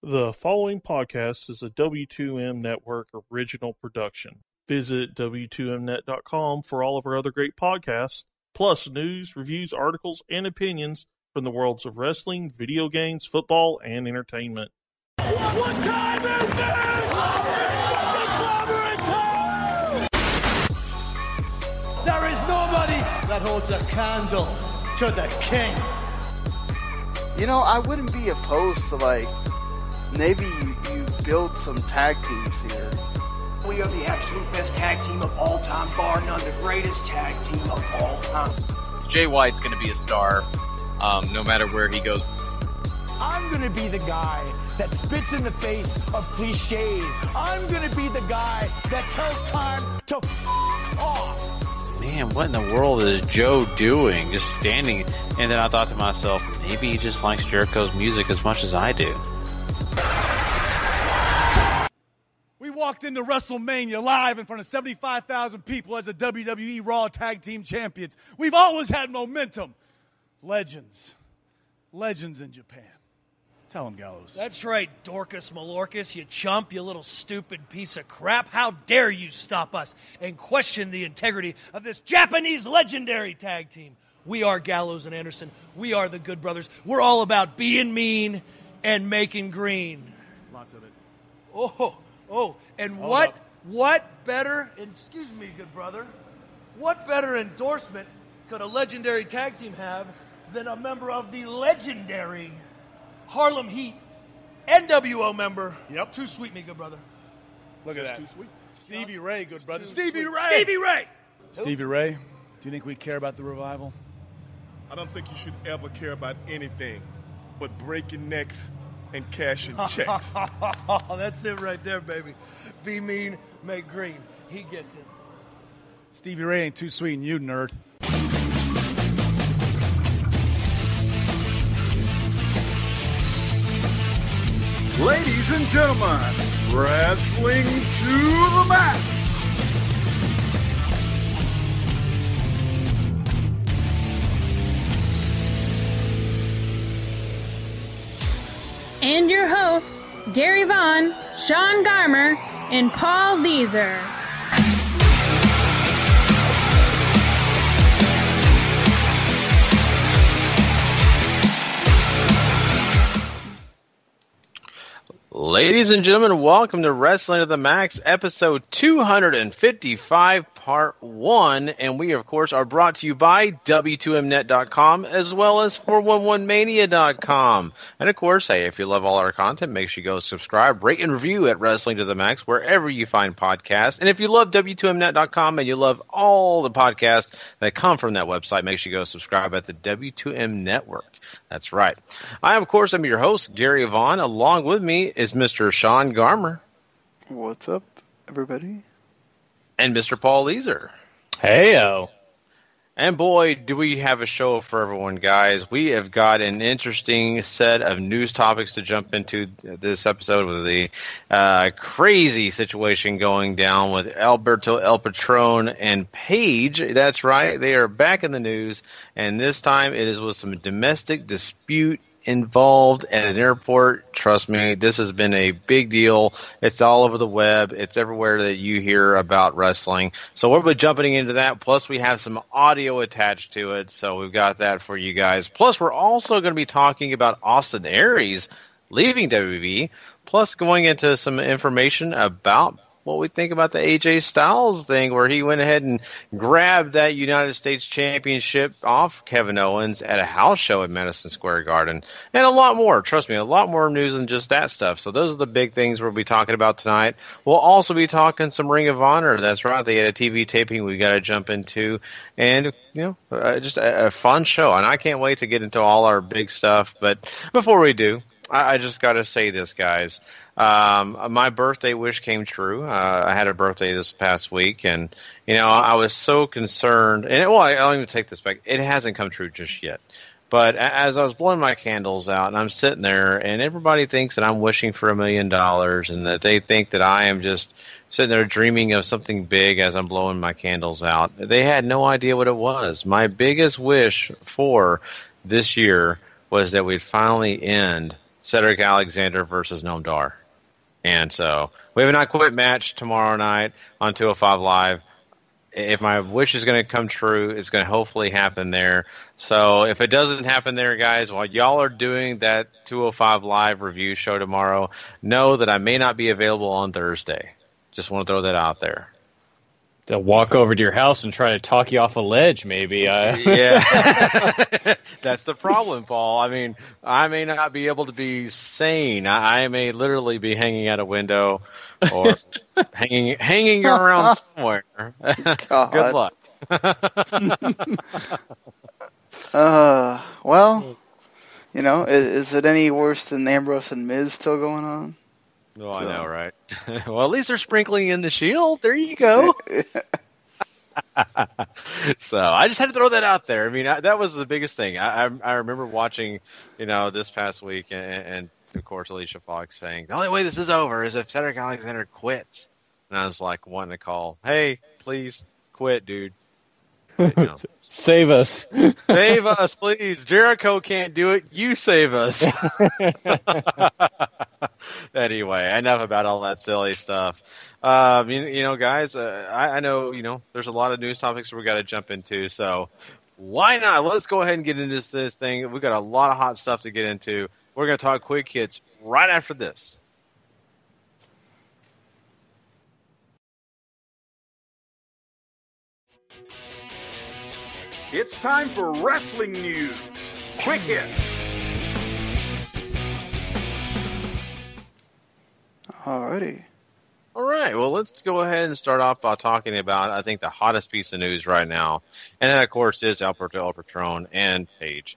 The following podcast is a W2M Network original production. Visit W2Mnet.com for all of our other great podcasts, plus news, reviews, articles, and opinions from the worlds of wrestling, video games, football, and entertainment. What time is it? There is nobody that holds a candle to the king. You know, I wouldn't be opposed to, maybe you build some tag teams here. We are the absolute best tag team of all time, bar none, the greatest tag team of all time. Jay White's going to be a star, no matter where he goes. I'm going to be the guy that spits in the face of cliches. I'm going to be the guy that tells time to off. Man, what in the world is Joe doing? Just standing. And then I thought to myself, maybe he just likes Jericho's music as much as I do. We walked into WrestleMania live in front of 75,000 people as the WWE Raw Tag Team Champions. We've always had momentum. Legends. Legends in Japan. Tell him, Gallows. That's right, Dorcas Malorcas, you chump, you little stupid piece of crap. How dare you stop us and question the integrity of this Japanese legendary tag team? We are Gallows and Anderson. We are the Good Brothers. We're all about being mean and making green. Lots of it. And what better, excuse me, good brother, what better endorsement could a legendary tag team have than a member of the legendary Harlem Heat NWO member? Yep. Too sweet me, good brother. Look at that. Too sweet. Stevie Ray, good brother. Stevie Ray! Stevie Ray, do you think we care about the revival? I don't think you should ever care about anything but breaking necks and cashing checks. That's it right there, baby. Be mean, make green. He gets it. Stevie Ray ain't too sweet, and you nerd. Ladies and gentlemen, wrestling to the max. And your hosts, Gary Vaughan, Sean Garmer, and Paul Leazar. Ladies and gentlemen, welcome to Wrestling to the Max, episode 255, part 1. And we, of course, are brought to you by W2Mnet.com as well as 411mania.com. And, of course, hey, if you love all our content, make sure you go subscribe, rate, and review at Wrestling to the Max wherever you find podcasts. And if you love W2Mnet.com and you love all the podcasts that come from that website, make sure you go subscribe at the W2M Network. That's right. I, of course, am your host, Gary Vaughan. Along with me is Mr. Sean Garmer. What's up, everybody? And Mr. Paul Leazar. Heyo. And boy, do we have a show for everyone, guys. We have got an interesting set of news topics to jump into this episode with the crazy situation going down with Alberto El Patron and Paige. That's right. They are back in the news, and this time it is with some domestic dispute involved at an airport. Trust me, this has been a big deal. It's all over the web. It's everywhere that you hear about wrestling. So we'll be jumping into that. Plus, we have some audio attached to it. So we've got that for you guys. Plus, we're also going to be talking about Austin Aries leaving WWE. Plus, going into some information about what we think about the AJ Styles thing, where he went ahead and grabbed that United States Championship off Kevin Owens at a house show at Madison Square Garden, and a lot more. Trust me, a lot more news than just that stuff. So those are the big things we'll be talking about tonight. We'll also be talking some Ring of Honor. That's right, they had a TV taping we got to jump into, and just a fun show. And I can't wait to get into all our big stuff. But before we do, I just got to say this, guys. My birthday wish came true. I had a birthday this past week, and I was so concerned. And I'll even take this back. It hasn't come true just yet. But as I was blowing my candles out, and I'm sitting there, and everybody thinks that I'm wishing for $1 million, and that they think that I am just sitting there dreaming of something big as I'm blowing my candles out. They had no idea what it was. My biggest wish for this year was that we'd finally end Cedric Alexander versus Noam Dar. And so we have a Not Quit match tomorrow night on 205 Live. If my wish is going to come true, it's going to hopefully happen there. So if it doesn't happen there, guys, while y'all are doing that 205 Live review show tomorrow, know that I may not be available on Thursday. Just want to throw that out there. They'll walk over to your house and try to talk you off a ledge, maybe. Yeah. That's the problem, Paul. I mean, I may not be able to be sane. I may literally be hanging out a window or hanging around somewhere. Good luck. Well, you know, is it any worse than Ambrose and Miz still going on? Oh, I know, right? Well, at least they're sprinkling in the Shield. There you go. So I just had to throw that out there. I mean, that was the biggest thing. I remember watching, you know, this past week, and of course Alicia Fox saying, the only way this is over is if Cedric Alexander quits. And I was like wanting to call, hey, please quit, dude. You know. Save us. Save us, please. Jericho can't do it. You save us. Anyway, enough about all that silly stuff. You know, guys, I know, you know, there's a lot of news topics we got to jump into. So why not? Let's go ahead and get into this thing. We've got a lot of hot stuff to get into. We're going to talk quick hits right after this. It's time for wrestling news. Quick hits. Alrighty. All right. Well, let's go ahead and start off by talking about, I think, the hottest piece of news right now. And that, of course, is Alberto El Patron and Paige.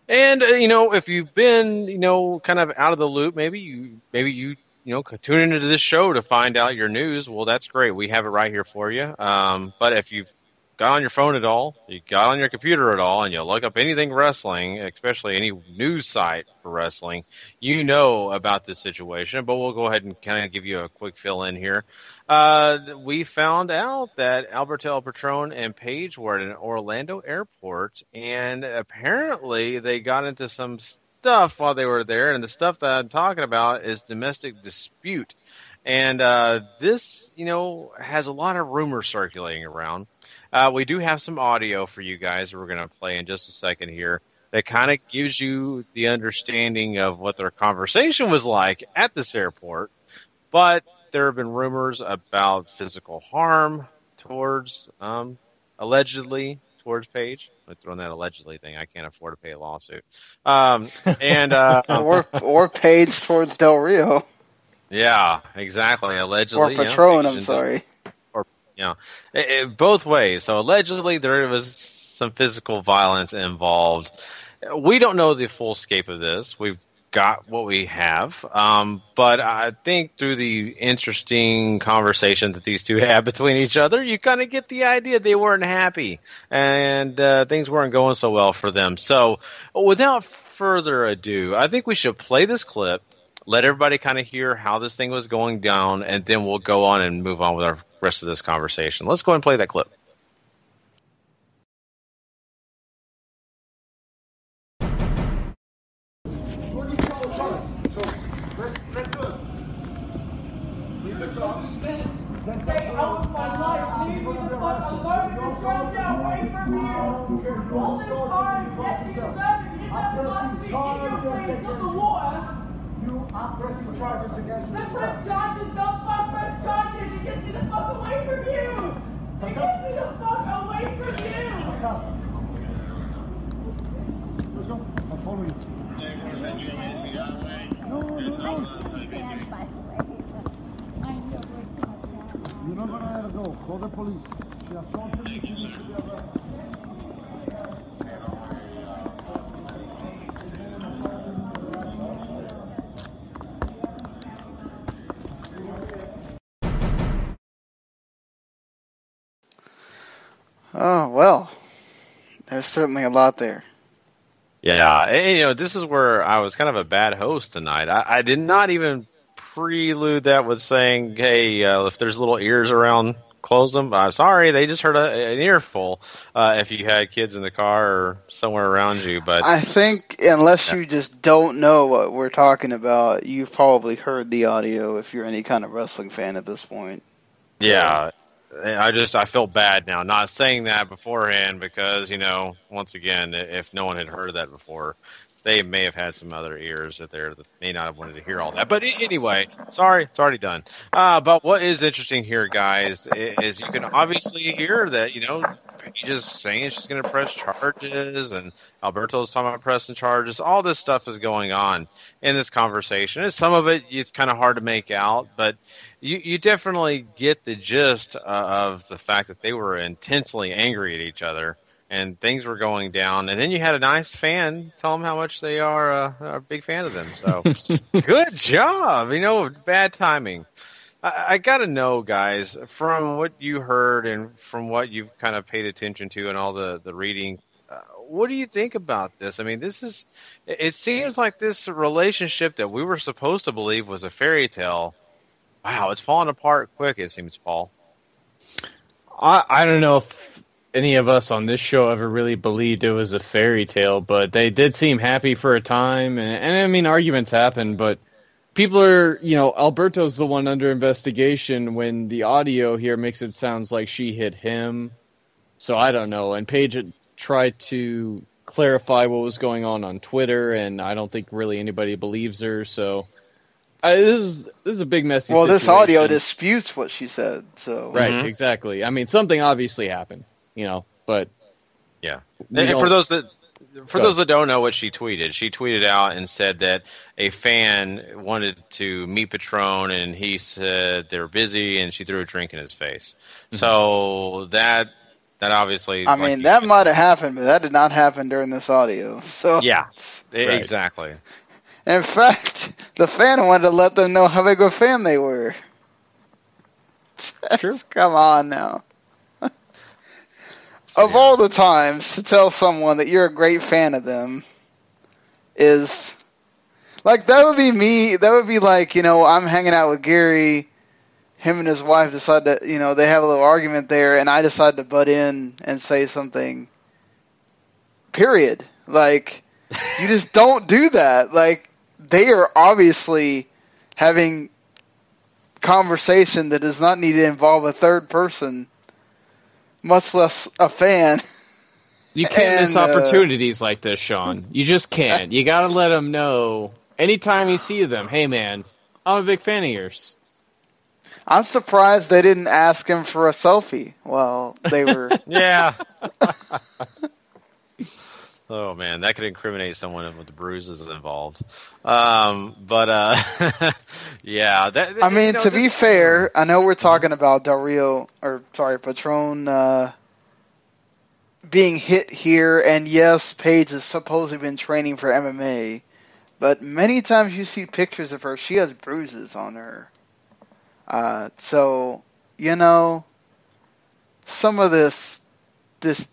And, you know, if you've been, you know, kind of out of the loop, maybe you tune into this show to find out your news. Well, that's great. We have it right here for you. But if you've got on your phone at all, you got on your computer at all, and you look up anything wrestling, especially any news site for wrestling, you know about this situation. But we'll go ahead and kind of give you a quick fill in here. We found out that Alberto El Patron and Paige were at an Orlando airport, and apparently they got into some stuff while they were there. And the stuff that I'm talking about is domestic dispute. And this, you know, has a lot of rumors circulating around. We do have some audio for you guys that we're going to play in just a second here that kind of gives you the understanding of what their conversation was like at this airport. But there have been rumors about physical harm towards, allegedly, towards Paige. I'm throwing that allegedly thing. I can't afford to pay a lawsuit. Or Paige towards Del Rio. Yeah, exactly. Allegedly. Or Patron, I'm sorry. You know, both ways. So allegedly there was some physical violence involved. We don't know the full scope of this. We've got what we have. But I think through the interesting conversation that these two have between each other, you kind of get the idea they weren't happy and things weren't going so well for them. So without further ado, I think we should play this clip. Let everybody kind of hear how this thing was going down, and then we'll go on and move on with our rest of this conversation. Let's go ahead and play that clip. Let's do it. Stay out of my life. Leave me the fuck alone. You're trying to get away from you. All this time, yes, you deserve it. You just have to keep your face on the water. You are pressing charges against me. I press charges, don't fuck press charges. It gets me the fuck away from you. It gets me the fuck away from you. Let's go. I'll follow you. No. You're not gonna let her go. Call the police. She assaulted me. She needs to be arrested. Oh, well, there's certainly a lot there. Yeah, and, you know, this is where I was kind of a bad host tonight. I did not even prelude that with saying, hey, if there's little ears around close them. I'm sorry, they just heard an earful. If you had kids in the car or somewhere around you, but I think unless you just don't know what we're talking about, you've probably heard the audio if you're any kind of wrestling fan at this point. yeah. I feel bad now not saying that beforehand because, once again, if no one had heard that before, they may have had some other ears that may not have wanted to hear all that. But anyway, sorry, it's already done. But what is interesting here, guys, is you can obviously hear that, Paige is saying she's going to press charges, and Alberto's talking about pressing charges. All this stuff is going on in this conversation. And some of it's kind of hard to make out, but you definitely get the gist of the fact that they were intensely angry at each other. And things were going down, and then you had a nice fan tell them how much they are a big fan of them. So, good job. Bad timing. I got to know, guys, from what you heard and from what you've kind of paid attention to and all the reading, what do you think about this? I mean, it seems like this relationship that we were supposed to believe was a fairy tale. Wow, it's falling apart quick, it seems, Paul. I don't know if any of us on this show ever really believed it was a fairy tale, but they did seem happy for a time. And I mean, arguments happen, but people are, Alberto's the one under investigation when the audio here makes it sound like she hit him. So I don't know. And Paige had tried to clarify what was going on Twitter, and I don't think really anybody believes her. So this is a big messy situation. This audio disputes what she said. So right, exactly. I mean, something obviously happened. But yeah. And for those that don't know what she tweeted out and said that a fan wanted to meet Patron, and he said they were busy, and she threw a drink in his face. Mm-hmm. So that obviously, I mean, that might have happened, but that did not happen during this audio. So yeah, exactly. In fact, the fan wanted to let them know how big of a fan they were. True. Come on now. Of all the times to tell someone that you're a great fan of them is like, that would be me. That would be like, I'm hanging out with Gary, him and his wife decide to, they have a little argument there, and I decide to butt in and say something. Period. Like, you just don't do that. Like, they are obviously having conversation that does not need to involve a third person, much less a fan. You can't miss opportunities like this, Sean. You just can't. You got to let them know anytime you see them, hey, man, I'm a big fan of yours. I'm surprised they didn't ask him for a selfie while they were... Yeah. Oh, man, that could incriminate someone with the bruises involved. Yeah. I mean, to be fair, I know we're talking about Patron being hit here, and yes, Paige has supposedly been training for MMA, but many times you see pictures of her, she has bruises on her. So, some of this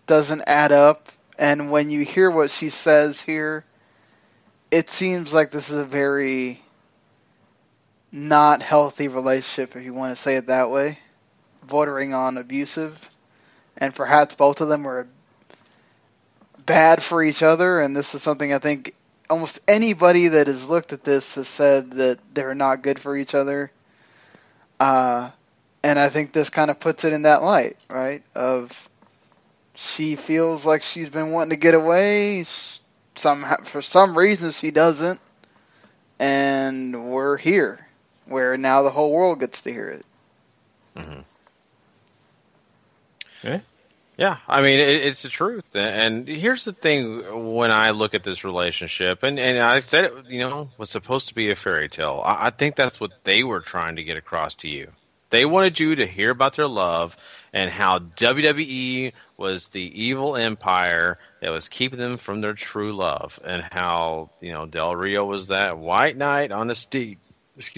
doesn't add up. And when you hear what she says here, it seems like this is a very not healthy relationship, if you want to say it that way, bordering on abusive. And perhaps both of them were bad for each other. And this is something I think almost anybody that has looked at this has said that they're not good for each other. And I think this kind of puts it in that light, right, of... She feels like she's been wanting to get away. For some reason, she doesn't. And we're here, where now the whole world gets to hear it. Mm-hmm. Okay. Yeah, I mean, it's the truth. And here's the thing when I look at this relationship, and I said it, was supposed to be a fairy tale. I think that's what they were trying to get across to you. They wanted you to hear about their love and how WWE was the evil empire that was keeping them from their true love, and how, Del Rio was that white knight on the steed,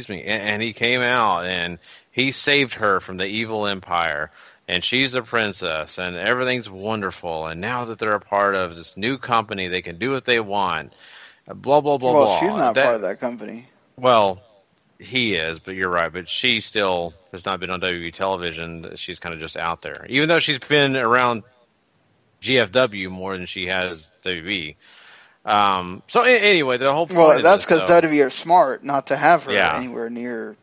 and he came out and he saved her from the evil empire, and she's the princess, and everything's wonderful, and now that they're a part of this new company, they can do what they want, blah, blah, blah, blah. Well, she's not part of that company. Well, he is, but you're right. But she still has not been on WWE television. She's kind of just out there, even though she's been around GFW more than she has WWE. Anyway, the whole point. Well, that's because WWE are smart not to have her anywhere near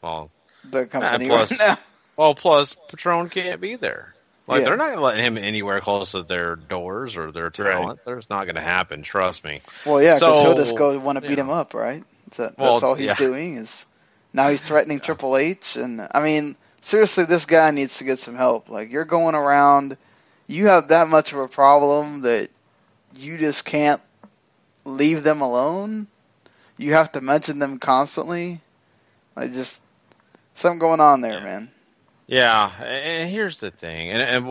the company plus, right now. Well, plus Patron can't be there. Like Yeah. they're not going to let him anywhere close to their doors or their talent. There's not going to happen. Trust me. Well, yeah, because he'll just go want to beat him up, right? That's all he's doing is now he's threatening Triple H, and I mean, seriously, this guy needs to get some help. Like you're going around, you have that much of a problem that you just can't leave them alone. You have to mention them constantly. Like just something going on there, man. Yeah, and here's the thing, and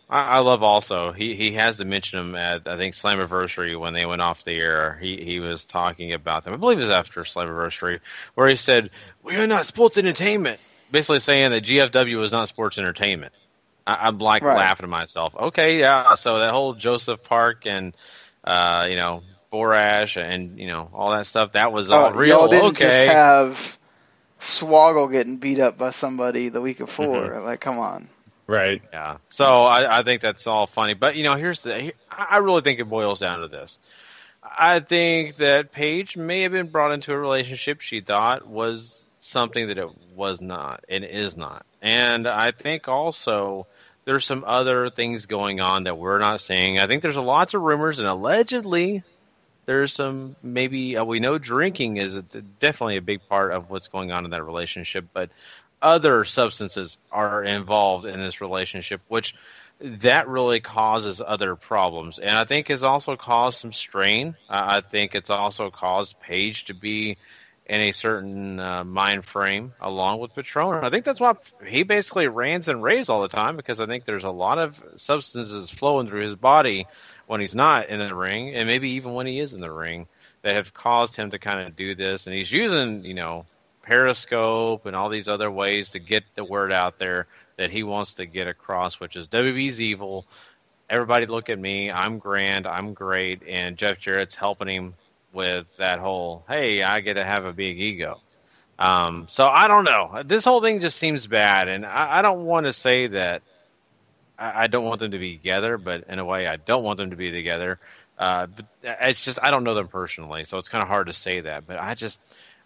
I love also he has to mention them at I think Slammiversary when they went off the air. He was talking about them. I believe it was after Slammiversary where he said we are not sports entertainment, basically saying that GFW is not sports entertainment. I'm laughing at myself. Okay, yeah. So that whole Joseph Park and Borash and all that stuff that was all real. Y'all didn't just have Swoggle getting beat up by somebody the week before. Mm-hmm. Like, come on. Right. Yeah. So I think that's all funny. But, I really think it boils down to this. I think that Paige may have been brought into a relationship she thought was something that it was not and is not. And I think also there's some other things going on that we're not seeing. I think there's lots of rumors, and allegedly there's some we know drinking is definitely a big part of what's going on in that relationship, but other substances are involved in this relationship, which that really causes other problems. And I think has also caused some strain. I think it's also caused Paige to be in a certain mind frame along with Patron. I think that's why he basically rants and raves all the time, because I think there's a lot of substances flowing through his body when he's not in the ring, and maybe even when he is in the ring, that have caused him to kind of do this. And he's using, Periscope and all these other ways to get the word out there that he wants to get across, which is WWE's evil. Everybody look at me. I'm grand. I'm great. And Jeff Jarrett's helping him with that whole, hey, I get to have a big ego. So I don't know. This whole thing just seems bad. And I don't want to say that I don't want them to be together, but in a way I don't want them to be together. But it's just, I don't know them personally, so it's kind of hard to say that. But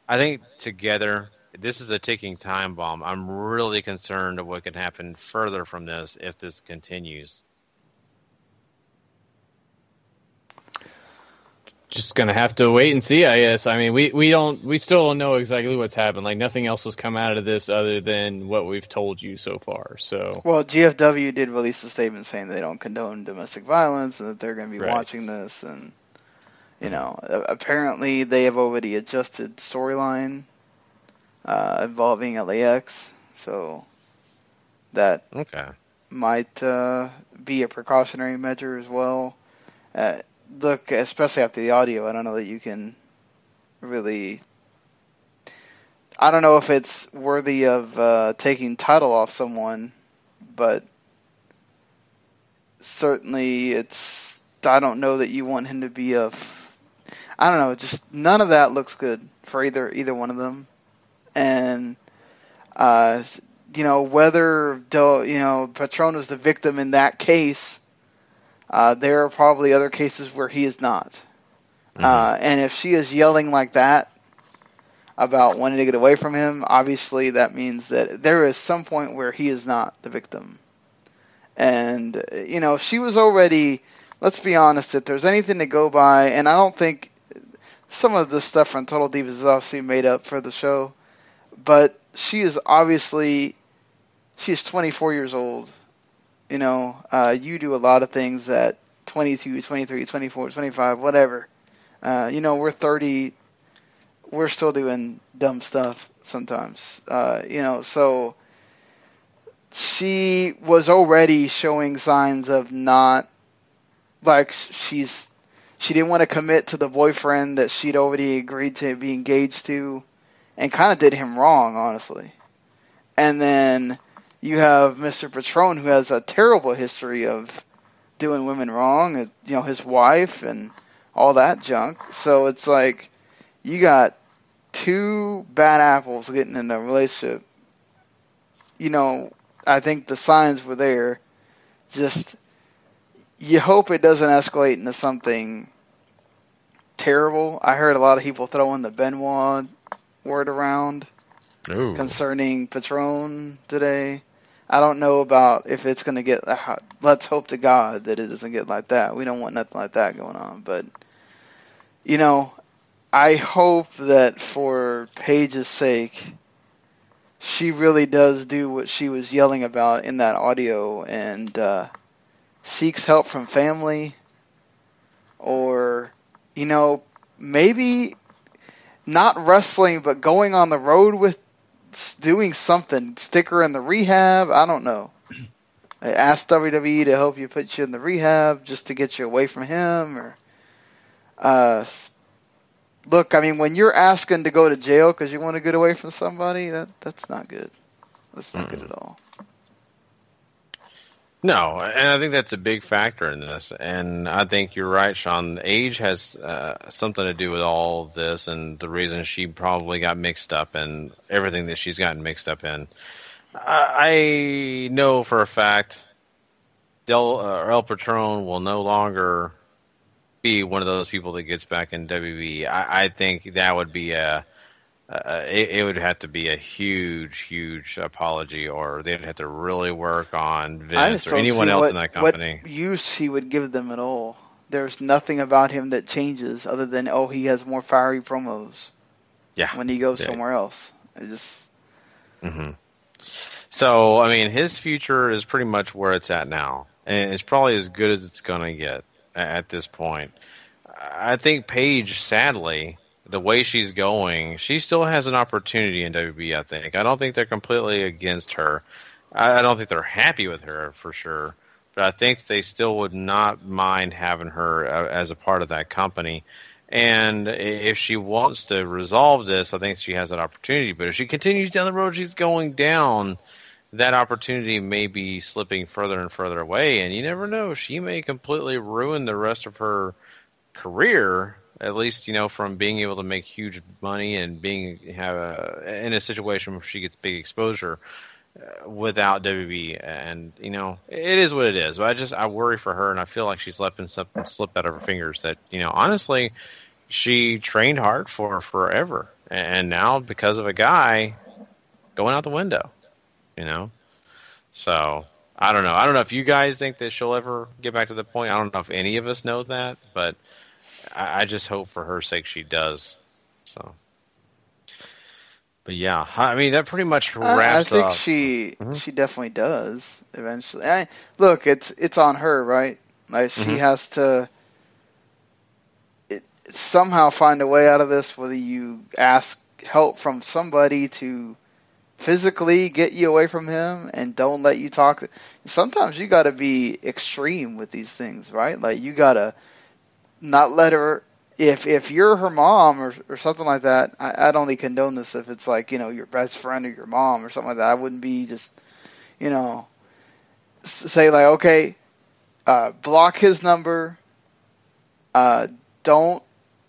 I think together, this is a ticking time bomb. I'm really concerned of what can happen further from this if this continues. Just gonna have to wait and see, I guess. I mean, we still don't know exactly what's happened. Like nothing else has come out of this other than what we've told you so far. So, well, GFW did release a statement saying they don't condone domestic violence and that they're going to be watching this, and apparently they have already adjusted storyline involving LAX, so that might be a precautionary measure as well. Look, especially after the audio, I don't know that you can really... I don't know if it's worthy of taking title off someone, but certainly it's... I don't know that you want him to be a... I don't know, just none of that looks good for either one of them. And, whether, Patron is the victim in that case... there are probably other cases where he is not. And if she is yelling like that about wanting to get away from him, obviously that means that there is some point where he is not the victim. And, she was already, let's be honest, if there's anything to go by, and I don't think some of the stuff from Total Divas is obviously made up for the show, but she's 24 years old. You do a lot of things at 22, 23, 24, 25, whatever. We're 30. We're still doing dumb stuff sometimes. So she was already showing signs of not, like, she didn't want to commit to the boyfriend that she'd already agreed to be engaged to, and kind of did him wrong, honestly. And then you have Mr. Patron, who has a terrible history of doing women wrong, his wife and all that junk. So it's like you got two bad apples getting in a relationship, I think the signs were there. Just, you hope it doesn't escalate into something terrible. I heard a lot of people throwing the Benoit word around concerning Patron today. I don't know about if it's going to get, let's hope to God that it doesn't get like that. We don't want nothing like that going on. But, I hope that for Paige's sake, she really does do what she was yelling about in that audio and seeks help from family, or, maybe not wrestling, but going on the road with doing something, stick her in the rehab. I don't know. I asked WWE to help you put you in the rehab just to get you away from him, or look, I mean, when you're asking to go to jail because you want to get away from somebody, that's not good. That's not good at all. No, and I think that's a big factor in this. And I think you're right, Sean. Age has something to do with all of this, and the reason she probably got mixed up and everything that she's gotten mixed up in. I know for a fact El Patron will no longer be one of those people that gets back in WWE. I think that would be it would have to be a huge apology, or they'd have to really work on Vince or anyone else in that company. What use he would give them at all. There's nothing about him that changes other than, he has more fiery promos. Yeah. When he goes somewhere else. It just... Mm-hmm. So, I mean, his future is pretty much where it's at now. And it's probably as good as it's going to get at this point. I think Paige, sadly, the way she's going, she still has an opportunity in WWE, I think. I don't think they're completely against her. I don't think they're happy with her, for sure. But I think they still would not mind having her as a part of that company. And if she wants to resolve this, I think she has that opportunity. But if she continues down the road she's going down, that opportunity may be slipping further and further away. And you never know. She may completely ruin the rest of her career, at least, from being able to make huge money and in a situation where she gets big exposure without WWE. And, it is what it is. But I worry for her, and I feel like she's letting something slip out of her fingers that, honestly, she trained hard for forever. And now, because of a guy, going out the window, So, I don't know. I don't know if you guys think that she'll ever get back to the point. I don't know if any of us know that, but I just hope for her sake she does. So, but yeah, I mean, that pretty much wraps up. I think she definitely does eventually. Look, it's on her, right? Like, she has to somehow find a way out of this, whether you ask help from somebody to physically get you away from him and don't let you talk. Sometimes you got to be extreme with these things, right? Like, you got to not let her, if you're her mom or something like that, I'd only condone this if it's like, your best friend or your mom or something like that. I wouldn't be just, say like, okay, block his number, don't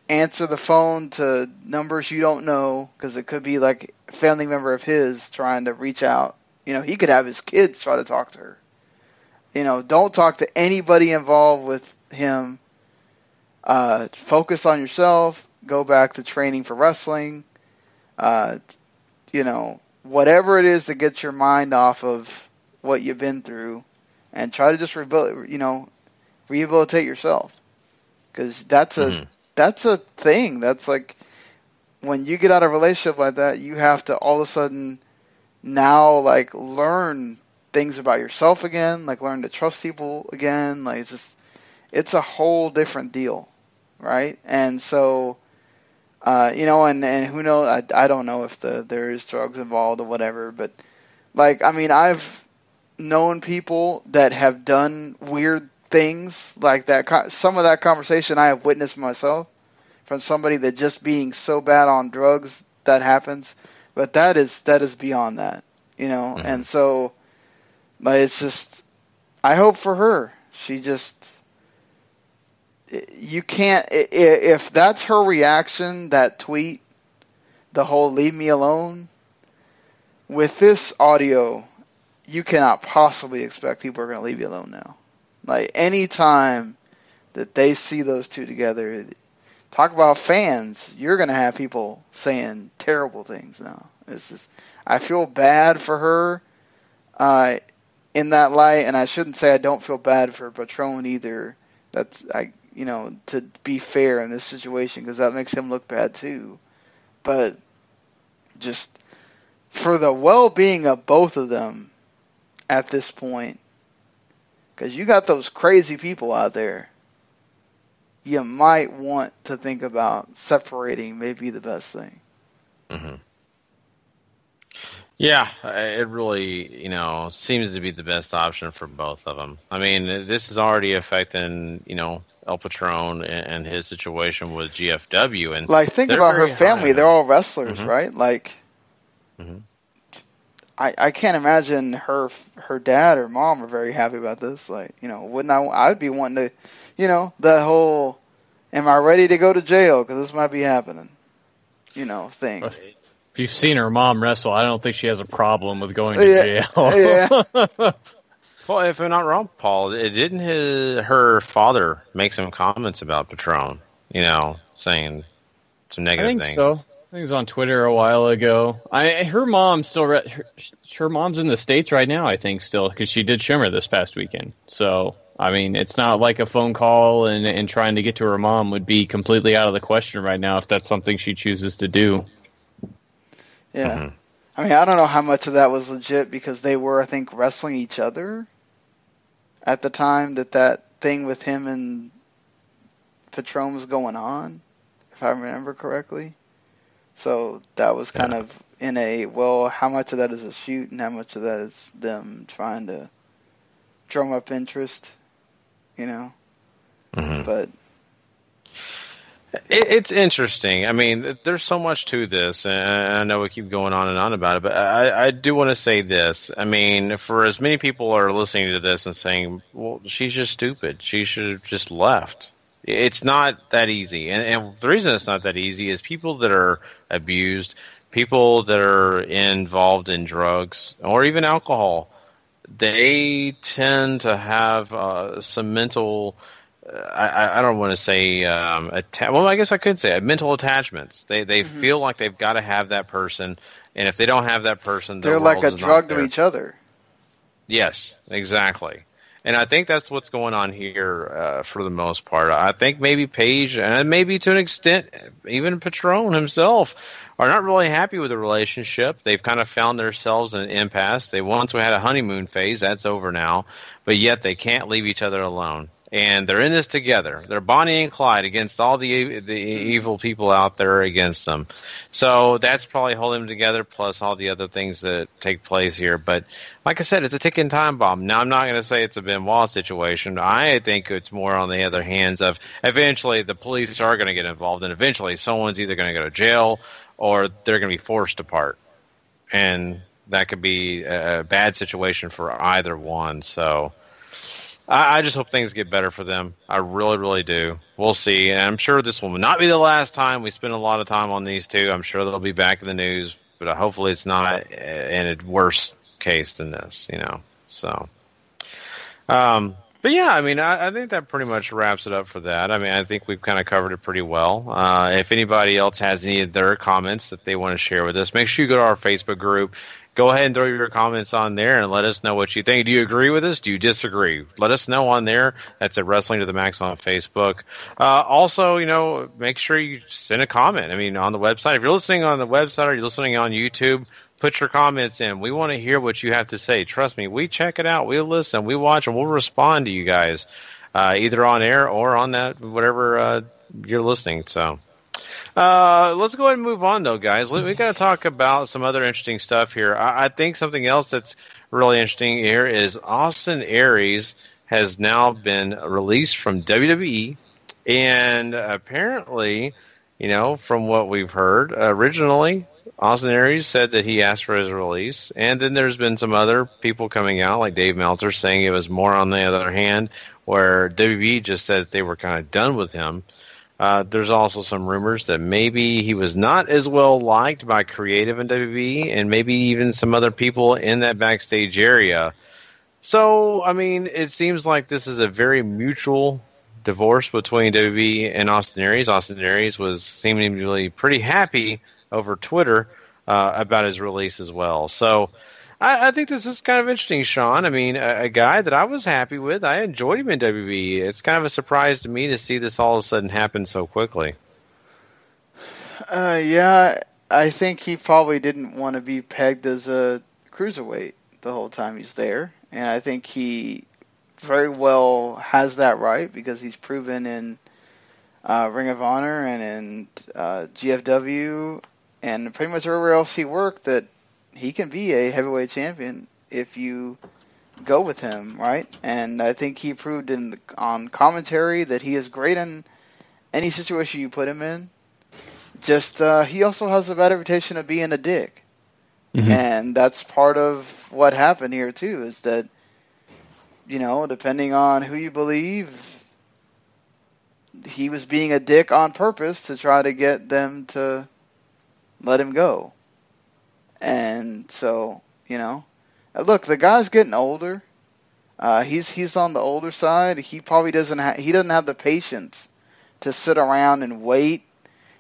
answer the phone to numbers you don't know, because it could be like a family member of his trying to reach out. He could have his kids try to talk to her. Don't talk to anybody involved with him. Focus on yourself. Go back to training for wrestling. Whatever it is that gets your mind off of what you've been through, and try to just rehabilitate yourself. Because that's a thing. That's like, when you get out of a relationship like that, you have to all of a sudden now like learn things about yourself again, like learn to trust people again. Like, it's a whole different deal, right? And so, and who knows? I don't know if there is drugs involved or whatever, but like, I mean, I've known people that have done weird things like that. Some of that conversation I have witnessed myself from somebody that just being so bad on drugs that happens, but that is beyond that, And so, like, it's just, I hope for her. She just, you can't, if that's her reaction, that tweet, the whole leave me alone. With this audio, you cannot possibly expect people are going to leave you alone now. Like, any time that they see those two together, talk about fans, you're going to have people saying terrible things now. It's just, I feel bad for her in that light, and I shouldn't say I don't feel bad for Patron either. That's, to be fair in this situation, because that makes him look bad too. But just for the well-being of both of them at this point, because you got those crazy people out there, you might want to think about separating may be the best thing. Mm-hmm. Yeah, it really, seems to be the best option for both of them. I mean, this is already affecting, El Patron and his situation with GFW. And like, think about her family. They're all wrestlers, mm-hmm. right? Like, mm-hmm. I can't imagine her dad or mom are very happy about this. Like, wouldn't I'd be wanting to, the whole, am I ready to go to jail? Because this might be happening, thing. If you've seen her mom wrestle, I don't think she has a problem with going to jail. Yeah. Well, if I'm not wrong, Paul, didn't her father make some comments about Patron, saying some negative things? I think so. I think it was on Twitter a while ago. Her mom still, her mom's in the States right now, I think, still, because she did Shimmer this past weekend. So, I mean, it's not like a phone call and trying to get to her mom would be completely out of the question right now if that's something she chooses to do. Yeah. Mm-hmm. I mean, I don't know how much of that was legit because they were, I think, wrestling each other at the time that thing with him and Patron was going on, if I remember correctly. So that was kind of in a, well, how much of that is a shoot and how much of that is them trying to drum up interest, Mm-hmm. But it's interesting. I mean, there's so much to this, and I know we keep going on and on about it, but I do want to say this. I mean, for as many people are listening to this and saying, well, she's just stupid. She should have just left. It's not that easy. And the reason it's not that easy is people that are abused, people that are involved in drugs or even alcohol, they tend to have some mental... I don't want to say well, I guess I could say mental attachments. They mm-hmm. feel like they've got to have that person, and if they don't have that person, they're like a drug to each other. Yes, exactly. And I think that's what's going on here for the most part. I think maybe Paige, and maybe to an extent even Patron himself, are not really happy with the relationship. They've kind of found themselves in an impasse. They once had a honeymoon phase. That's over now. But yet they can't leave each other alone. And they're in this together. They're Bonnie and Clyde against all the evil people out there against them. So that's probably holding them together, plus all the other things that take place here. But like I said, it's a ticking time bomb. Now, I'm not going to say it's a Benoit situation. I think it's more on the other hands of eventually the police are going to get involved, and eventually someone's either going to go to jail or they're going to be forced apart. And that could be a bad situation for either one. So I just hope things get better for them. I really, really do. We'll see. And I'm sure this will not be the last time we spend a lot of time on these two. I'm sure they'll be back in the news, but hopefully it's not in a worse case than this, So, but yeah, I mean, I think that pretty much wraps it up for that. I mean, I think we've kind of covered it pretty well. If anybody else has any of their comments that they want to share with us, make sure you go to our Facebook group. Go ahead and throw your comments on there and let us know what you think. Do you agree with us? Do you disagree? Let us know on there. That's at Wrestling to the Max on Facebook. Also, make sure you send a comment. I mean, on the website. If you're listening on the website or you're listening on YouTube, put your comments in. We want to hear what you have to say. Trust me, we check it out. We'll listen. We watch, and we'll respond to you guys, either on air or on that whatever you're listening. So. Let's go ahead and move on, though, guys. We got to talk about some other interesting stuff here. I think something else that's really interesting here is Austin Aries has now been released from WWE, and apparently, from what we've heard, originally Austin Aries said that he asked for his release, and then there's been some other people coming out, like Dave Meltzer, saying it was more on the other hand, where WWE just said they were kind of done with him. There's also some rumors that maybe he was not as well liked by creative in WWE and maybe even some other people in that backstage area. So, I mean, it seems like this is a very mutual divorce between WWE and Austin Aries. Austin Aries was seemingly pretty happy over Twitter about his release as well. So I think this is kind of interesting, Sean. I mean, a guy that I was happy with. I enjoyed him in WWE. It's kind of a surprise to me to see this all of a sudden happen so quickly. Yeah, I think he probably didn't want to be pegged as a cruiserweight the whole time he's there. And I think he very well has that right because he's proven in Ring of Honor and in GFW and pretty much everywhere else he worked that he can be a heavyweight champion if you go with him, right? And I think he proved on commentary that he is great in any situation you put him in. Just he also has a bad reputation of being a dick. Mm-hmm. And that's part of what happened here, too, is that, you know, depending on who you believe, he was being a dick on purpose to try to get them to let him go. And so, you know, look, the guy's getting older. He's on the older side. He probably doesn't have the patience to sit around and wait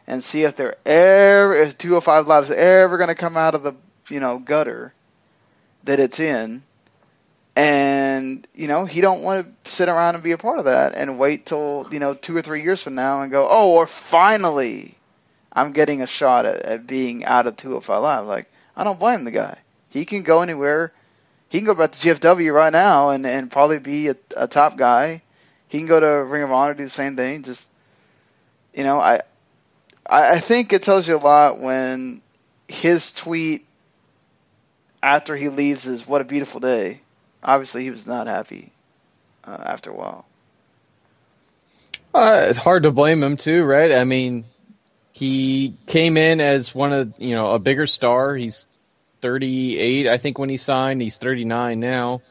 and see if 205 Live is ever going to come out of the, you know, gutter that it's in. And, you know, he don't want to sit around and be a part of that and wait till, you know, 2 or 3 years from now and go, oh, or finally I'm getting a shot at being out of 205 Live. Like, I don't blame the guy. He can go anywhere. He can go back to GFW right now and probably be a top guy. He can go to Ring of Honor, do the same thing. Just, you know, I think it tells you a lot when his tweet after he leaves is, "What a beautiful day." Obviously, he was not happy after a while. It's hard to blame him, too, right? I mean, he came in as one of, you know, a bigger star. He's 38, I think, when he signed. He's 39 now.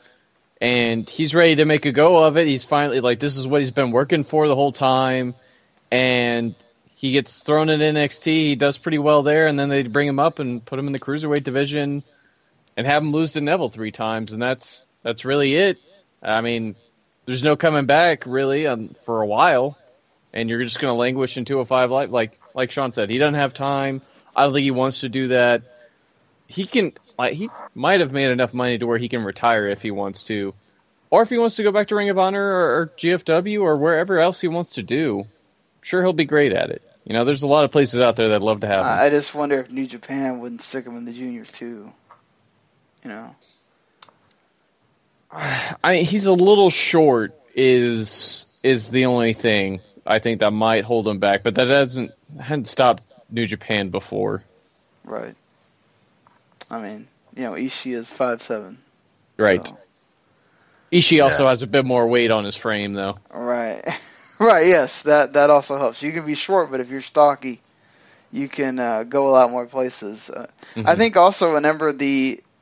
And he's ready to make a go of it. He's finally, like, this is what he's been working for the whole time. And he gets thrown in NXT. He does pretty well there. And then they bring him up and put him in the Cruiserweight division and have him lose to Neville 3 times. And that's really it. I mean, there's no coming back, really, for a while. And you're just going to languish in 205 Live. Like Sean said, he doesn't have time. I don't think he wants to do that. He might have made enough money to where he can retire if he wants to. Or if he wants to go back to Ring of Honor or GFW or wherever else he wants to do. I'm sure he'll be great at it. You know, there's a lot of places out there that'd love to have him. I just wonder if New Japan wouldn't stick him in the juniors too. You know, he's a little short is the only thing I think that might hold him back, but that hadn't stopped New Japan before. Right. I mean, you know, Ishii is 5'7". Right. So. Ishii also has a bit more weight on his frame, though. Right. Right, yes, that also helps. You can be short, but if you're stocky, you can go a lot more places. I think also, remember,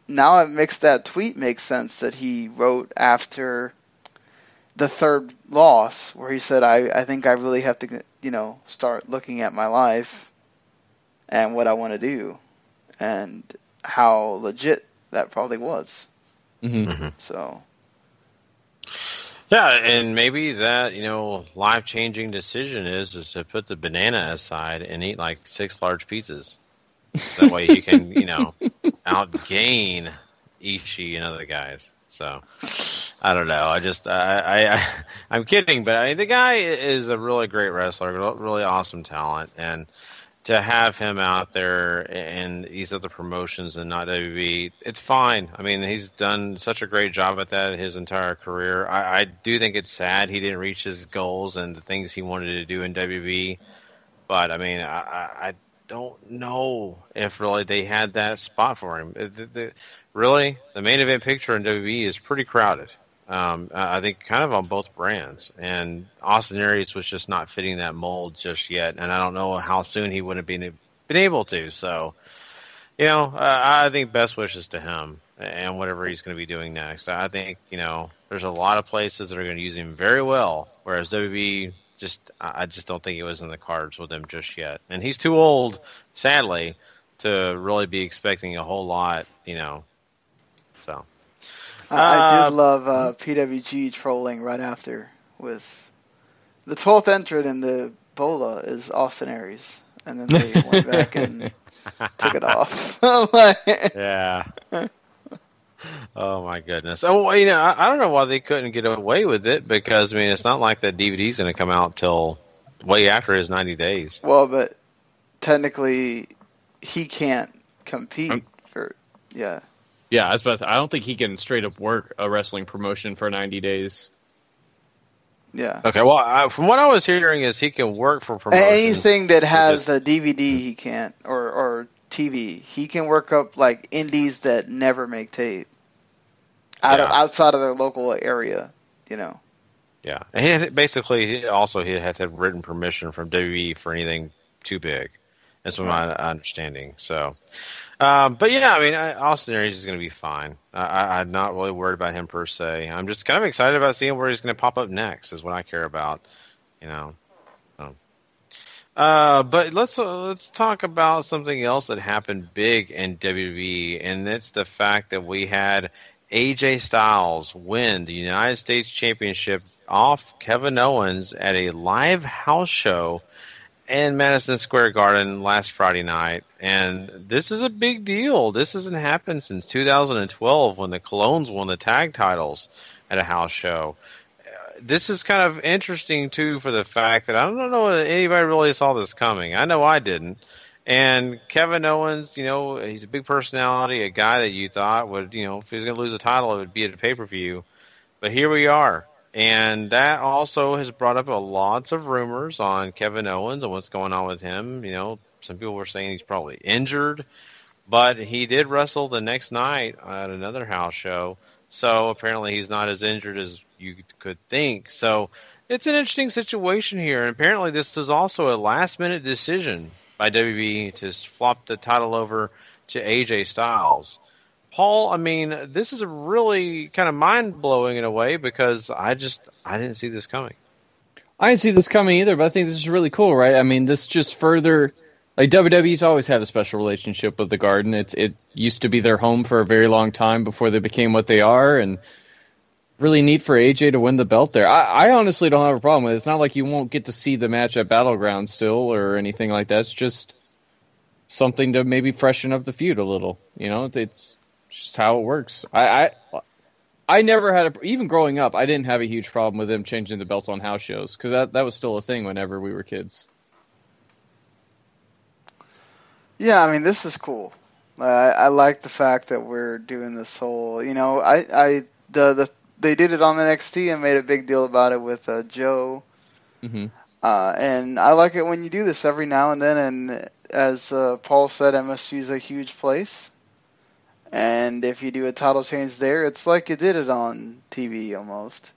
now it makes that tweet make sense that he wrote after the third loss, where he said, I think I really have to, you know, start looking at my life and what I want to do, and how legit that probably was. Mm-hmm. So... Yeah, and maybe that, you know, life-changing decision is to put the banana aside and eat like 6 large pizzas. That way you can, you know, outgain Ishii and other guys. So, I don't know. I'm kidding, but the guy is a really great wrestler, really awesome talent, and to have him out there in these other promotions and not WWE, it's fine. I mean, he's done such a great job at that his entire career. I do think it's sad he didn't reach his goals and the things he wanted to do in WWE. But, I mean, I don't know if really they had that spot for him. Really, the main event picture in WWE is pretty crowded. I think kind of on both brands. And Austin Aries was just not fitting that mold just yet. And I don't know how soon he would have been able to. So, you know, I think best wishes to him and whatever he's going to be doing next. I think, you know, there's a lot of places that are going to use him very well, whereas WWE I just don't think it was in the cards with him just yet. And he's too old, sadly, to really be expecting a whole lot, So I did love PWG trolling right after with the 12th entrant in the Bola is Austin Aries, and then they went back and took it off. Yeah. Oh my goodness. Oh, I don't know why they couldn't get away with it, because it's not like that DVD's going to come out till way after his 90 days. Well, but technically, he can't compete for. Yeah. Yeah, I was about to say, I don't think he can straight up work a wrestling promotion for 90 days. Yeah. Okay. Well, from what I was hearing is he can work for promotions. Anything that has a DVD, he can't, or TV. He can work up like indies that never make tape. Outside of their local area, Yeah, and he had to have written permission from WWE for anything too big. That's what my understanding. So, but yeah, Austin Aries is going to be fine. I'm not really worried about him per se. I'm just kind of excited about seeing where he's going to pop up next. Is what I care about. But let's talk about something else that happened big in WWE, and it's the fact that we had AJ Styles win the United States Championship off Kevin Owens at a live house show in Madison Square Garden last Friday night. And this is a big deal. This hasn't happened since 2012 when the Colognes won the tag titles at a house show. This is kind of interesting, too, for the fact that I don't know if anybody really saw this coming. I know I didn't. And Kevin Owens, he's a big personality, a guy that you thought would, if he was going to lose a title, it would be at a pay-per-view. But here we are. And that also has brought up lots of rumors on Kevin Owens and what's going on with him. Some people were saying he's probably injured. But he did wrestle the next night at another house show. So apparently he's not as injured as you could think. So it's an interesting situation here. And apparently this was also a last-minute decision by WB to flop the title over to AJ Styles. Paul, this is really kind of mind-blowing in a way, because I didn't see this coming. I didn't see this coming either, but I think this is really cool, right? This just further... WWE's always had a special relationship with the Garden. It used to be their home for a very long time before they became what they are, and really neat for AJ to win the belt there. I honestly don't have a problem with it. It's not like you won't get to see the match at Battleground still or anything like that. It's just something to maybe freshen up the feud a little. It's just how it works. I never had even growing up, I didn't have a huge problem with them changing the belts on house shows, because that was still a thing whenever we were kids. Yeah, this is cool. I like the fact that we're doing this whole, they did it on NXT and made a big deal about it with Joe. Mm-hmm. And I like it when you do this every now and then. And as Paul said, MSG is a huge place. And if you do a title change there, it's like you did it on TV almost.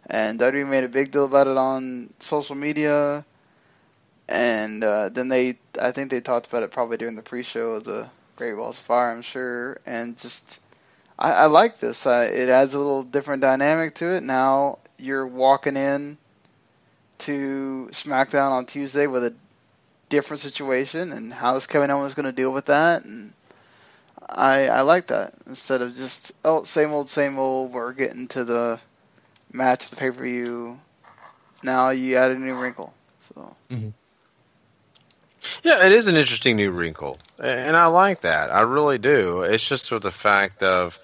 And WWE made a big deal about it on social media. And then I think they talked about it probably during the pre-show of the Great Balls of Fire, I'm sure. And just, I like this. It adds a little different dynamic to it. Now you're walking in to SmackDown on Tuesday with a different situation, and how is Kevin Owens going to deal with that? And I like that. Instead of just, same old, we're getting to the match, the pay-per-view. Now you add a new wrinkle. So. Mm-hmm. Yeah, it is an interesting new wrinkle, and I like that. I really do. It's just with the fact of,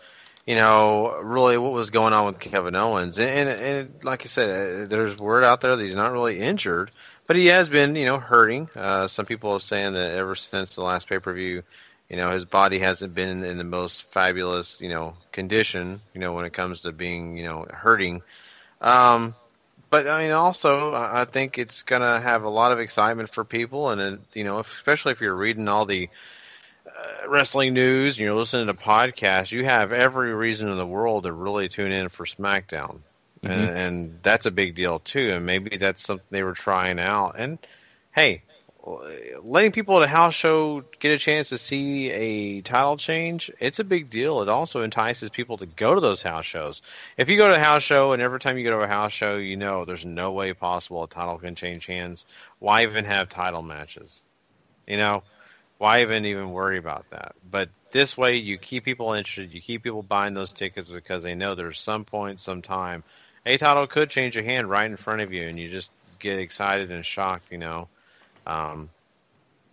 really what was going on with Kevin Owens. And like I said, there's word out there that he's not really injured, but he has been, hurting. Some people are saying that ever since the last pay-per-view, his body hasn't been in the most fabulous, condition, when it comes to being, hurting. But also, I think it's going to have a lot of excitement for people, and especially if you're reading all the wrestling news and you're listening to podcasts, you have every reason in the world to really tune in for SmackDown, mm-hmm. and that's a big deal too. And maybe that's something they were trying out. And hey, letting people at a house show get a chance to see a title change, it's a big deal. It also entices people to go to those house shows. If you go to a house show and every time you go to a house show, you know there's no way possible a title can change hands, why even have title matches? You know, why even worry about that? But this way you keep people interested, you keep people buying those tickets because they know there's some point, some time, a title could change a hand right in front of you and you just get excited and shocked, you know.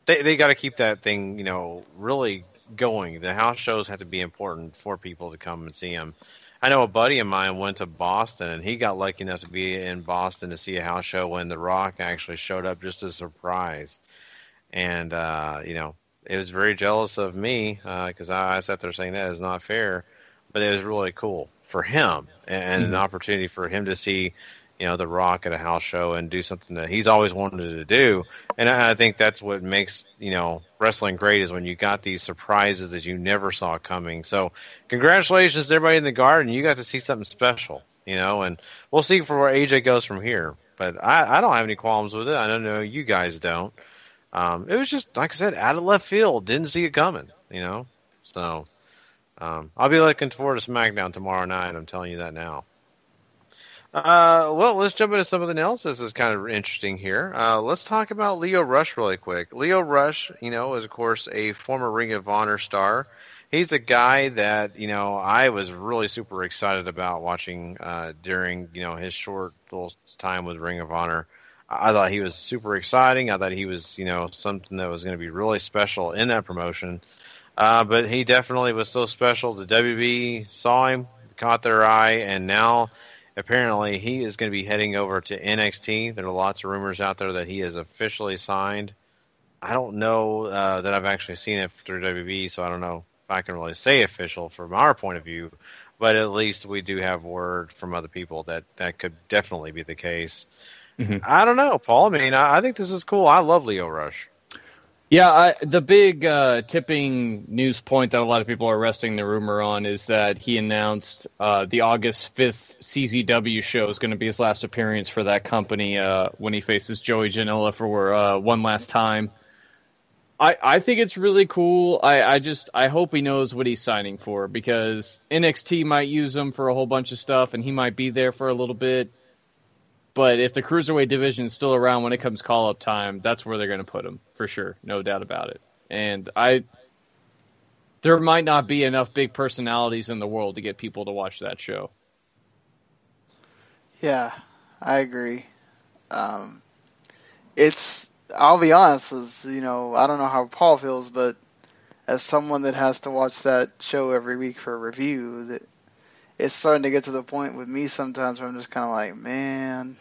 They got to keep that thing, you know, really going. The house shows have to be important for people to come and see them. I know a buddy of mine went to Boston, and he got lucky enough to be in Boston to see a house show when The Rock actually showed up just as a surprise. And, you know, it was very jealous of me because I sat there saying that is not fair. But it was really cool for him and an opportunity for him to see, you know, The Rock at a house show and do something that he's always wanted to do. And I think that's what makes, you know, wrestling great is when you got these surprises that you never saw coming. So congratulations to everybody in the garden. You got to see something special, you know, and we'll see for where AJ goes from here. But I don't have any qualms with it. I don't know you guys don't. It was just, like I said, out of left field. Didn't see it coming, you know. So I'll be looking forward to SmackDown tomorrow night. I'm telling you that now. Well, let's jump into something else. This is kind of interesting here. Let's talk about Lio Rush really quick. Lio Rush, you know, is of course a former Ring of Honor star. He's a guy that, you know, I was really super excited about watching during, you know, his short little time with Ring of Honor. I thought he was super exciting. I thought he was, you know, something that was going to be really special in that promotion. But he definitely was so special. The WB saw him, caught their eye, and now apparently he is going to be heading over to NXT. There are lots of rumors out there that he is officially signed. I don't know that I've actually seen it through WB, so I don't know if I can really say official from our point of view. But at least we do have word from other people that that could definitely be the case. I don't know, Paul. I mean, I think this is cool. I love Lio Rush. Yeah, the big tipping news point that a lot of people are resting the rumor on is that he announced the August 5th CZW show is going to be his last appearance for that company when he faces Joey Janela for one last time. I think it's really cool. I hope he knows what he's signing for because NXT might use him for a whole bunch of stuff and he might be there for a little bit. But if the Cruiserweight division is still around when it comes call-up time, that's where they're going to put him, for sure. No doubt about it. And there might not be enough big personalities in the world to get people to watch that show. Yeah, I agree. I'll be honest, you know, I don't know how Paul feels, but as someone that has to watch that show every week for a review, that it's starting to get to the point with me sometimes where I'm just kind of like, man,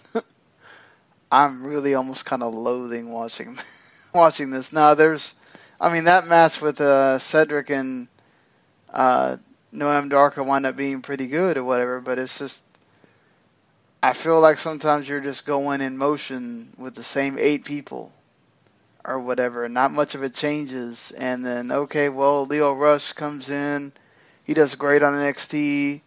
I'm really almost kind of loathing watching this. Now, that match with Cedric and Noam Dar wound up being pretty good or whatever, but it's just, I feel like sometimes you're just going in motion with the same 8 people or whatever, and not much of it changes. And then, okay, well, Lio Rush comes in, he does great on NXT.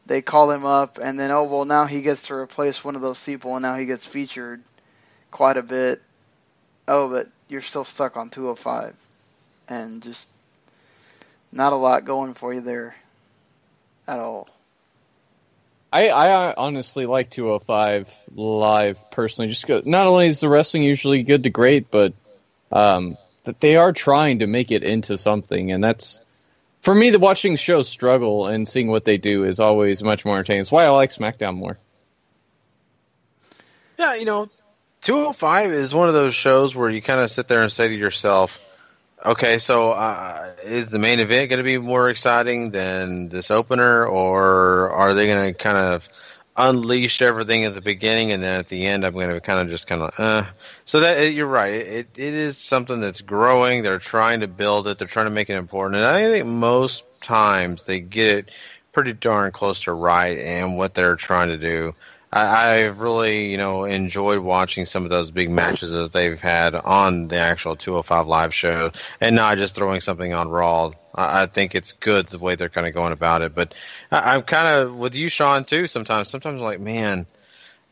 They call him up, and then, now he gets to replace one of those people, and now he gets featured quite a bit. Oh, but you're still stuck on 205. And just not a lot going for you there at all. I honestly like 205 live, personally. Not only is the wrestling usually good to great, but that they are trying to make it into something, and that's... For me, watching shows struggle and seeing what they do is always much more entertaining. That's why I like SmackDown more. Yeah, you know, 205 is one of those shows where you kind of sit there and say to yourself, okay, so is the main event going to be more exciting than this opener, or are they going to kind of unleash everything at the beginning and then at the end I'm going to kind of So that you're right. It is something that's growing. They're trying to build it. They're trying to make it important. And I think most times they get it pretty darn close to right and what they're trying to do. I've really, you know, enjoyed watching some of those big matches that they've had on the actual 205 live show and not just throwing something on Raw. I think it's good the way they're kind of going about it. But I'm kind of with you, Sean, too, sometimes. Sometimes I'm like, man,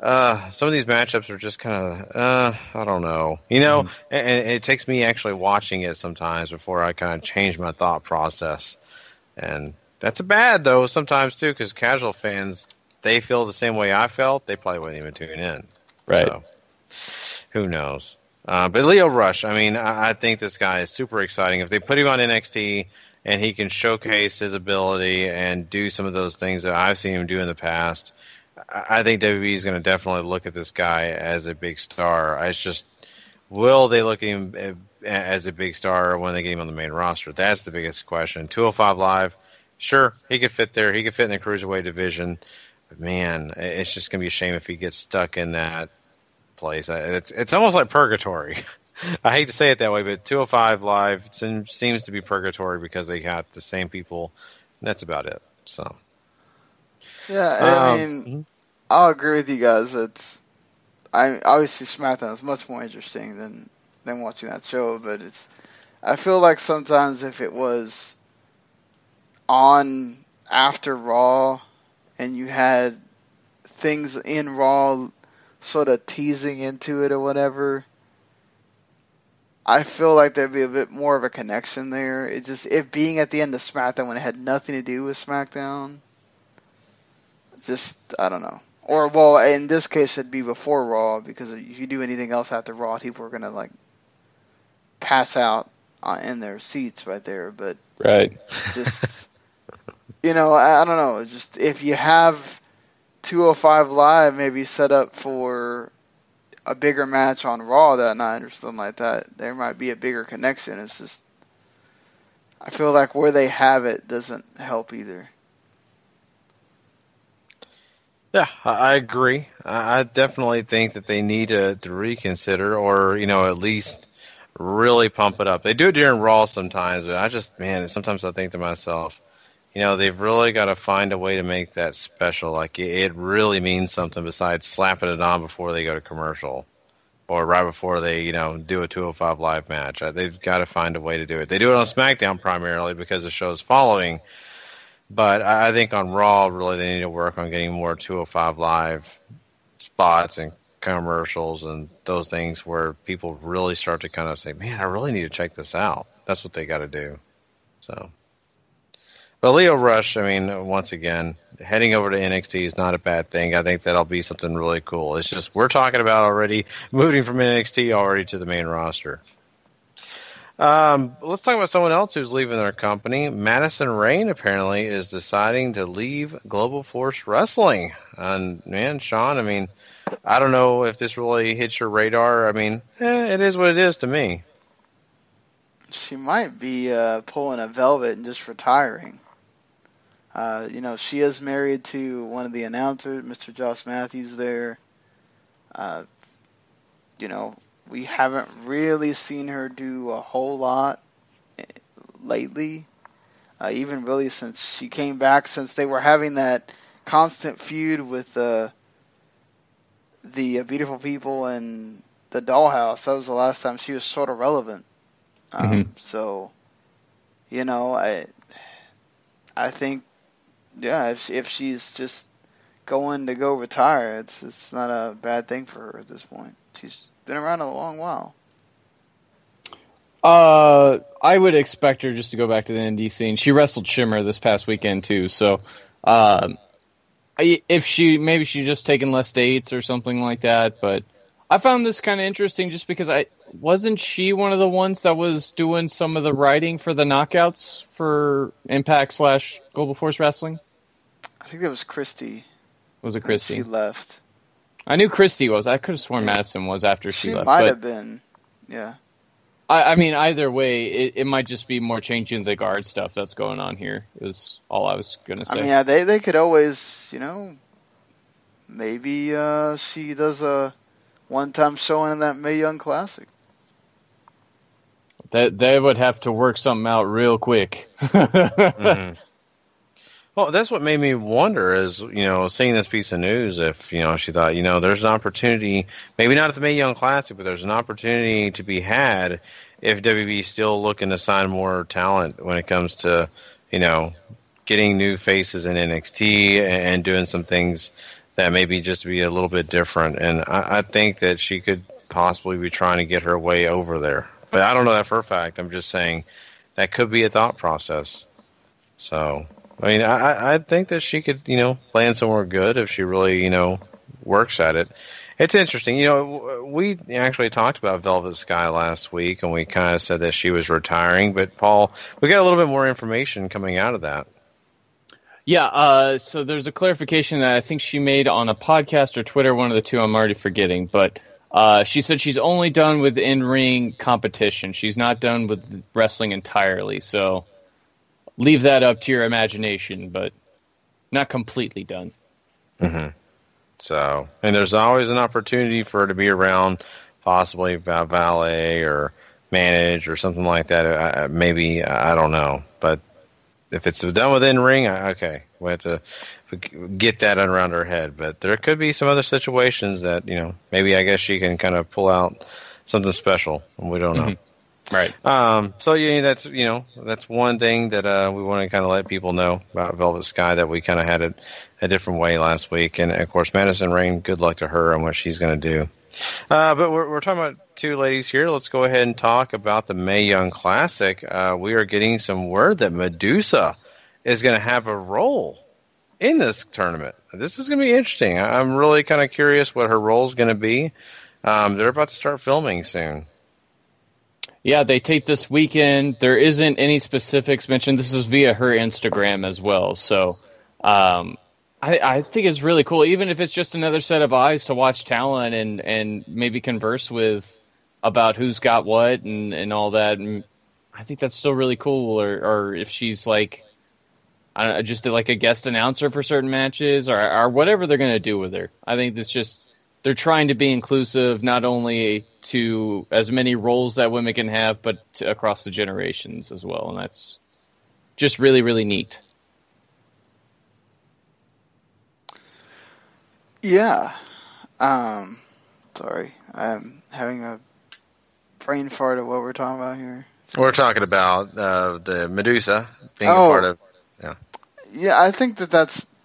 some of these matchups are just kind of, I don't know. And it takes me actually watching it sometimes before I kind of change my thought process. And that's bad, though, sometimes, too, because casual fans, they feel the same way I felt. They probably wouldn't even tune in. Right. So, who knows? But Lio Rush, I mean, I think this guy is super exciting. If they put him on NXT and he can showcase his ability and do some of those things that I've seen him do in the past, I think WWE is going to definitely look at this guy as a big star. It's just, will they look at him as a big star when they get him on the main roster? That's the biggest question. 205 Live, sure, he could fit there. He could fit in the Cruiserweight division. But, man, it's just going to be a shame if he gets stuck in that place. It's almost like purgatory. I hate to say it that way, but 205 Live seems to be purgatory because they got the same people. And that's about it. So, yeah, I mean, I'll agree with you guys. Obviously SmackDown is much more interesting than watching that show, but I feel like sometimes if it was on after Raw and you had things in Raw sort of teasing into it or whatever, I feel like there'd be a bit more of a connection there. It being at the end of SmackDown when it had nothing to do with SmackDown, I don't know. Or, well, in this case, it'd be before Raw, because if you do anything else after Raw, people are going to, like, pass out in their seats right there. But, right. Just, I don't know. Just, if you have 205 Live maybe set up for a bigger match on Raw that night or something like that, there might be a bigger connection. It's just, I feel like where they have it doesn't help either. Yeah, I agree. I definitely think that they need to reconsider or, at least really pump it up. They do it during Raw sometimes, but sometimes I think to myself, they've really got to find a way to make that special. Like, it really means something besides slapping it on before they go to commercial or right before they, do a 205 Live match. They've got to find a way to do it. They do it on SmackDown primarily because the show's following. But I think on Raw, really, they need to work on getting more 205 Live spots and commercials and those things where people really start to kind of say, man, I really need to check this out. That's what they got to do. So, but Lio Rush, once again, heading over to NXT is not a bad thing. I think that'll be something really cool. It's just we're talking about already moving from NXT already to the main roster. Let's talk about someone else who's leaving their company. Madison Rayne apparently is deciding to leave Global Force Wrestling. And man, Sean, I don't know if this really hits your radar. It is what it is to me. She might be pulling a Velvet and just retiring. She is married to one of the announcers, Mr. Josh Matthews there. We haven't really seen her do a whole lot lately, even really since she came back, since they were having that constant feud with the Beautiful People and the Dollhouse. That was the last time she was sort of relevant. So, I think, if she's just going to go retire, it's not a bad thing for her at this point. She's been around a long while. I would expect her just to go back to the indie scene. She wrestled Shimmer this past weekend too, so if she's just taking less dates or something like that. But I found this kind of interesting just because wasn't she one of the ones that was doing some of the writing for the knockouts for Impact / Global Force Wrestling? I think that was Christy. Was it Christy? She left. I knew Christy was. I could have sworn Madison was after she left. She might have been, yeah. Either way, it might just be more changing the guard stuff that's going on here, is all I was going to say. They could always, maybe she does a one-time showing in that Mae Young Classic. They would have to work something out real quick. Mm-hmm. Well, that's what made me wonder is, seeing this piece of news, if, she thought, there's an opportunity, maybe not at the Mae Young Classic, but there's an opportunity to be had if WWE is still looking to sign more talent when it comes to, getting new faces in NXT and doing some things that maybe just be a little bit different. And I think that she could possibly be trying to get her way over there. But I don't know that for a fact. I'm just saying that could be a thought process. So, I mean, I think that she could, land somewhere good if she really, works at it. It's interesting. We actually talked about Velvet Sky last week, and we kind of said that she was retiring. But, Paul, we got a little bit more information coming out of that. Yeah, so there's a clarification that I think she made on a podcast or Twitter, one of the two, I'm already forgetting. But she said she's only done with in-ring competition. She's not done with wrestling entirely. So leave that up to your imagination, but not completely done. Mm-hmm. So, and there's always an opportunity for her to be around, possibly valet or manage or something like that. Maybe, I don't know. But if it's done with in-ring, okay, we have to get that around her head. But there could be some other situations that, maybe I guess she can kind of pull out something special. We don't know. Mm-hmm. Right. So that's one thing that we want to kind of let people know about Velvet Sky, that we kind of had it a different way last week. And of course, Madison Rayne, good luck to her on what she's going to do. But we're talking about two ladies here. Let's go ahead and talk about the Mae Young Classic. We are getting some word that Medusa is going to have a role in this tournament. This is going to be interesting. I'm really kind of curious what her role is going to be. They're about to start filming soon. Yeah, they taped this weekend. There isn't any specifics mentioned. This is via her Instagram as well. So I think it's really cool, even if it's just another set of eyes to watch talent and maybe converse with about who's got what and all that. And I think that's still really cool. Or if she's like, I don't know, just like a guest announcer for certain matches or whatever they're going to do with her. I think it's just they're trying to be inclusive, not only to as many roles that women can have, but across the generations as well. And that's just really, really neat. Yeah. Sorry. I'm having a brain fart of what we're talking about here. We're talking about the Medusa being a part of... Yeah, I think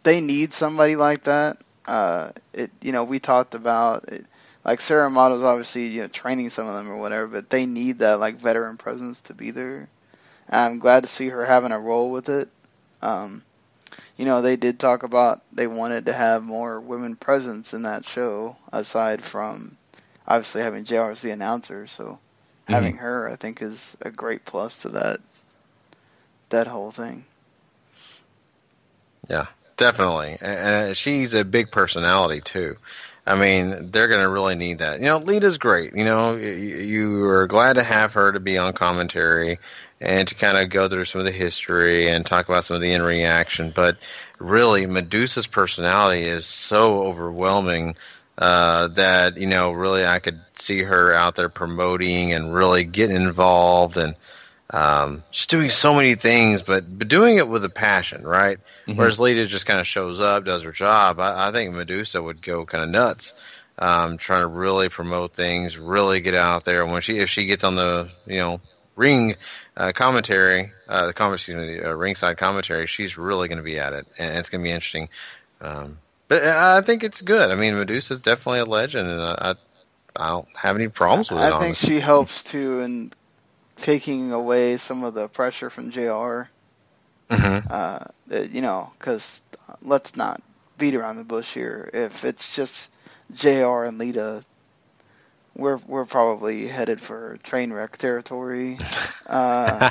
they need somebody like that. We talked about it, like Sarah Amado's obviously training some of them or whatever, but they need that like veteran presence to be there. And I'm glad to see her having a role with it. They did talk about they wanted to have more women presence in that show, aside from obviously having JR as the announcer. So having her, I think, is a great plus to that whole thing. Yeah, definitely. And she's a big personality, too. I mean, they're going to really need that. Lita's great. You are glad to have her to be on commentary and to kind of go through some of the history and talk about some of the in-ring action. But really, Medusa's personality is so overwhelming that, really I could see her out there promoting and really getting involved and just doing so many things, but doing it with a passion, right? Mm-hmm. Whereas Lita just kind of shows up, does her job. I think Medusa would go kind of nuts, trying to really promote things, really get out there. And if she gets on the ring commentary, ringside commentary, she's really going to be at it, and it's going to be interesting. But I think it's good. I mean, Medusa's definitely a legend, and I don't have any problems with it. I think she helps too, and taking away some of the pressure from JR. Mm-hmm. Because let's not beat around the bush here. If it's just JR and Lita, we're probably headed for train wreck territory. So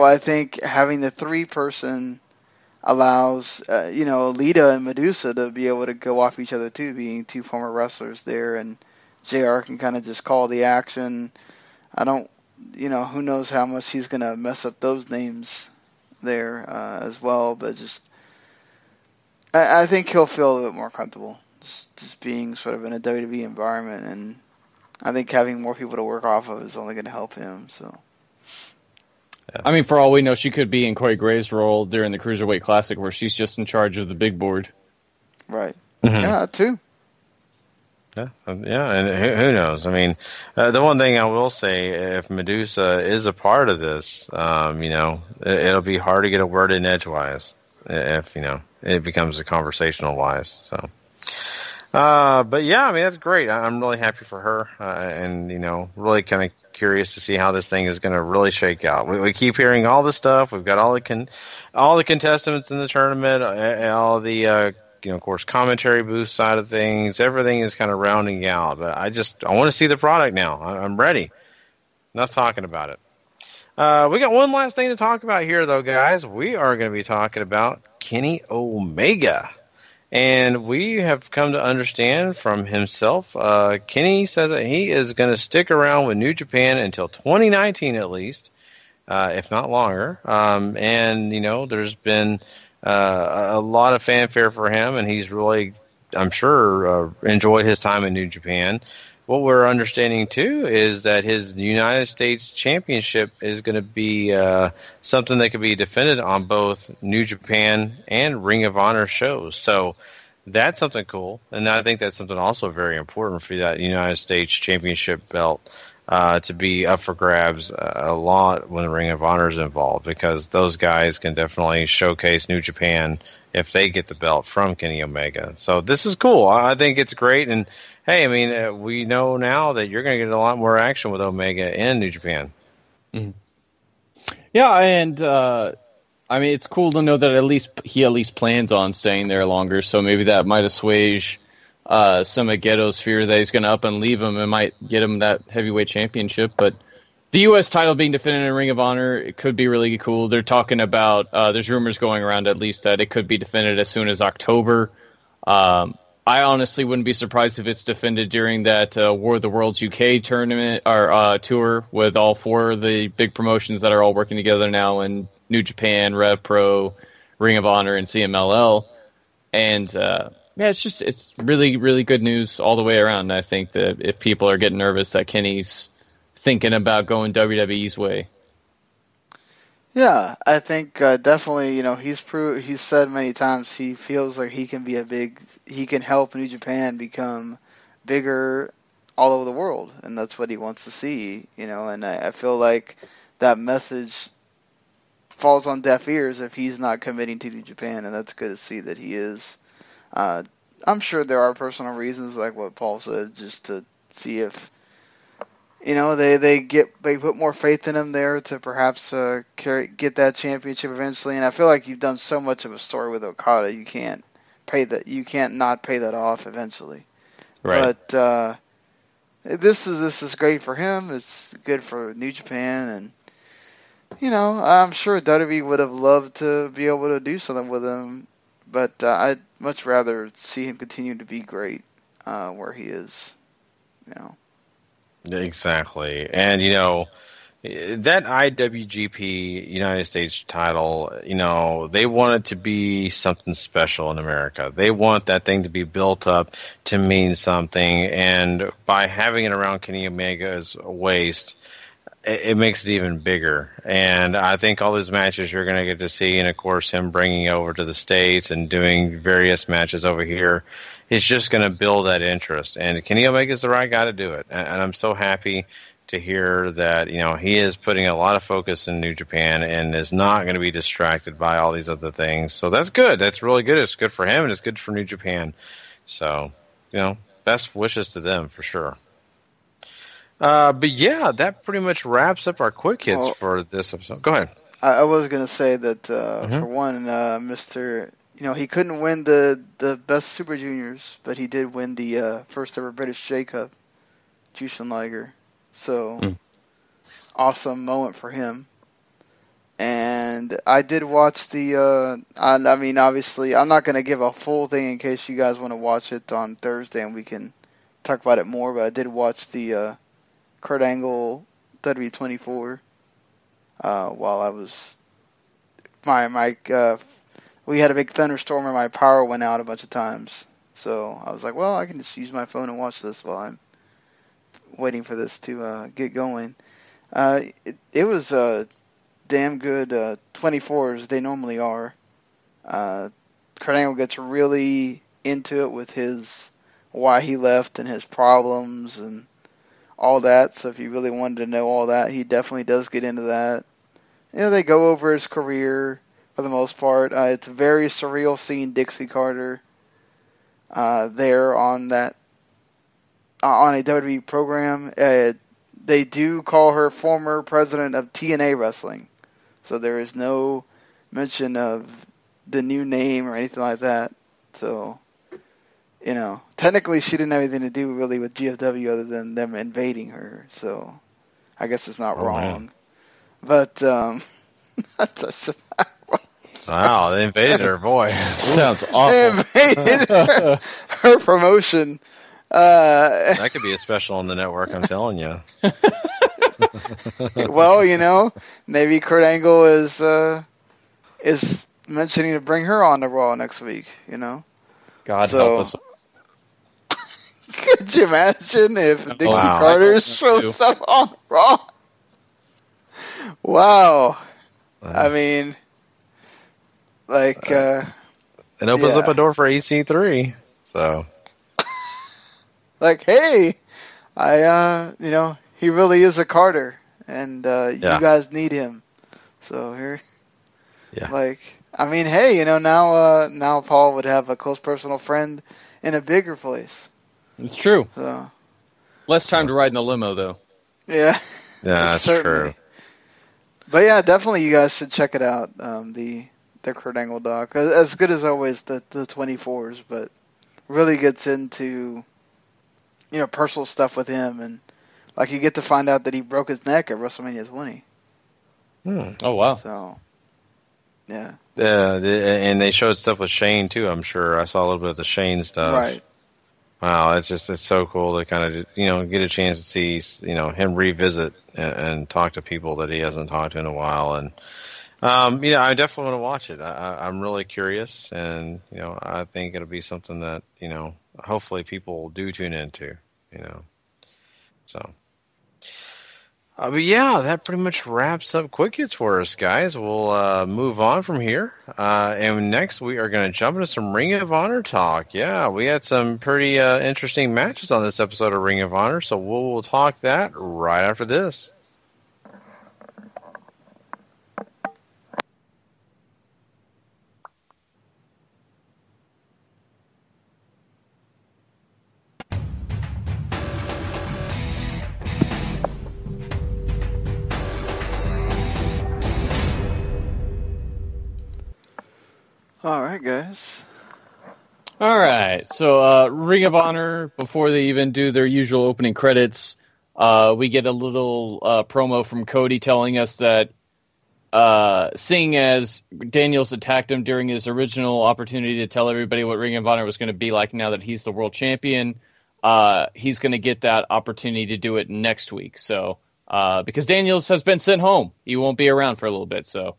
I think having the 3-person allows, Lita and Medusa to be able to go off each other too, being 2 former wrestlers there, and JR can kind of just call the action. I don't, who knows how much he's going to mess up those names there as well, but just, I think he'll feel a little bit more comfortable just being sort of in a WWE environment, and I think having more people to work off of is only going to help him, so. I mean, for all we know, she could be in Corey Gray's role during the Cruiserweight Classic where she's just in charge of the big board. Right. Mm-hmm. Yeah, that too. Yeah, and who knows? I mean, the one thing I will say, if Medusa is a part of this, it'll be hard to get a word in edgewise. if it becomes a conversational wise. So, but yeah, I mean that's great. I'm really happy for her, and really kind of curious to see how this thing is going to really shake out. We keep hearing all this stuff. We've got all the contestants in the tournament, all the of course commentary booth side of things. Everything is kind of rounding out, but I want to see the product now. I'm ready. Enough talking about it. We got one last thing to talk about here, though, guys. We are going to be talking about Kenny Omega. And we have come to understand from himself, Kenny says that he is going to stick around with New Japan until 2019 at least, if not longer. And there's been a lot of fanfare for him, and he's really, I'm sure, enjoyed his time in New Japan. What we're understanding, too, is that his United States Championship is going to be something that could be defended on both New Japan and Ring of Honor shows. So that's something cool. And I think that's something also very important for that United States Championship belt to be up for grabs a lot when the Ring of Honor is involved, because those guys can definitely showcase New Japan if they get the belt from Kenny Omega. So this is cool. I think it's great. And hey, I mean, we know now that you're going to get a lot more action with Omega in New Japan. Mm-hmm. Yeah, and I mean, it's cool to know that he at least plans on staying there longer. So maybe that might assuage some of Ghetto's fear that he's going to up and leave him and might get him that heavyweight championship. But the U.S. title being defended in Ring of Honor, it could be really cool. They're talking about, there's rumors going around at least that it could be defended as soon as October. I honestly wouldn't be surprised if it's defended during that War of the Worlds UK tournament or tour with all four of the big promotions that are all working together now in New Japan, Rev Pro, Ring of Honor, and CMLL. And it's really, really good news all the way around. I think that if people are getting nervous that Kenny's thinking about going WWE's way. Yeah, I think definitely, he's said many times he feels like he can help New Japan become bigger all over the world, and that's what he wants to see, and I feel like that message falls on deaf ears if he's not committing to New Japan, and that's good to see that he is. I'm sure there are personal reasons, like what Paul said, just to see if they put more faith in him there to perhaps get that championship eventually. And I feel like you've done so much of a story with Okada, you can't not pay that off eventually. Right. But this is great for him. It's good for New Japan, and I'm sure WWE would have loved to be able to do something with him, but I'd much rather see him continue to be great where he is. Exactly. And, that IWGP United States title, they want it to be something special in America. They want that thing to be built up to mean something. And by having it around Kenny Omega's waist, it makes it even bigger. And I think all those matches you're going to get to see, and, of course, him bringing over to the States and doing various matches over here, is just going to build that interest. And Kenny Omega is the right guy to do it. And I'm so happy to hear that, he is putting a lot of focus in New Japan and is not going to be distracted by all these other things. So that's good. That's really good. It's good for him, and it's good for New Japan. So, best wishes to them for sure. But yeah, that pretty much wraps up our quick hits for this episode. Go ahead. I was going to say that, for one, Mr. he couldn't win the best Super Juniors, but he did win the first ever British J Cup, Jushin Liger. So, awesome moment for him. And I did watch the, obviously, I'm not going to give a full thing in case you guys want to watch it on Thursday and we can talk about it more, but I did watch the Kurt Angle W24 while I was, we had a big thunderstorm and my power went out a bunch of times. So I was like, well, I can just use my phone and watch this while I'm waiting for this to get going. It was damn good 24s they normally are. Kurt Angle gets really into it with his why he left and his problems and all that. So if you really wanted to know all that, he definitely does get into that. They go over his career for the most part. It's very surreal seeing Dixie Carter there on a WWE program. They do call her former president of TNA Wrestling, so there is no mention of the new name or anything like that. So, technically she didn't have anything to do really with GFW other than them invading her. So, I guess it's not wrong. Man. But wow, they invaded her, boy. Sounds awful. They invaded her promotion. That could be a special on the network, I'm telling you. Well, maybe Kurt Angle is mentioning to bring her on to Raw next week, God help us. Could you imagine if Dixie Carter shows up on Raw? Wow. I mean, it opens up a door for EC3, so. Hey, he really is a Carter, and you guys need him. So here, now Paul would have a close personal friend in a bigger place. It's true. So less time to ride in the limo, though. Yeah, that's true. But yeah, definitely you guys should check it out. The Kurt Angle doc, as good as always the 24s, but really gets into personal stuff with him, and you get to find out that he broke his neck at WrestleMania 20. Oh wow! So, yeah. And they showed stuff with Shane too. I'm sure I saw a little bit of the Shane stuff. Right. Wow, it's so cool to kind of get a chance to see him revisit and talk to people that he hasn't talked to in a while, and I definitely want to watch it. I'm really curious, and I think it'll be something that hopefully people do tune into, so. But yeah, that pretty much wraps up Quick Hits for us, guys. We'll move on from here. And next we are going to jump into some Ring of Honor talk. Yeah, we had some pretty interesting matches on this episode of Ring of Honor, so we'll talk that right after this. All right, guys. All right. So, Ring of Honor, before they even do their usual opening credits, we get a little promo from Cody telling us that seeing as Daniels attacked him during his original opportunity to tell everybody what Ring of Honor was going to be like now that he's the world champion, he's going to get that opportunity to do it next week. So, because Daniels has been sent home, he won't be around for a little bit. So,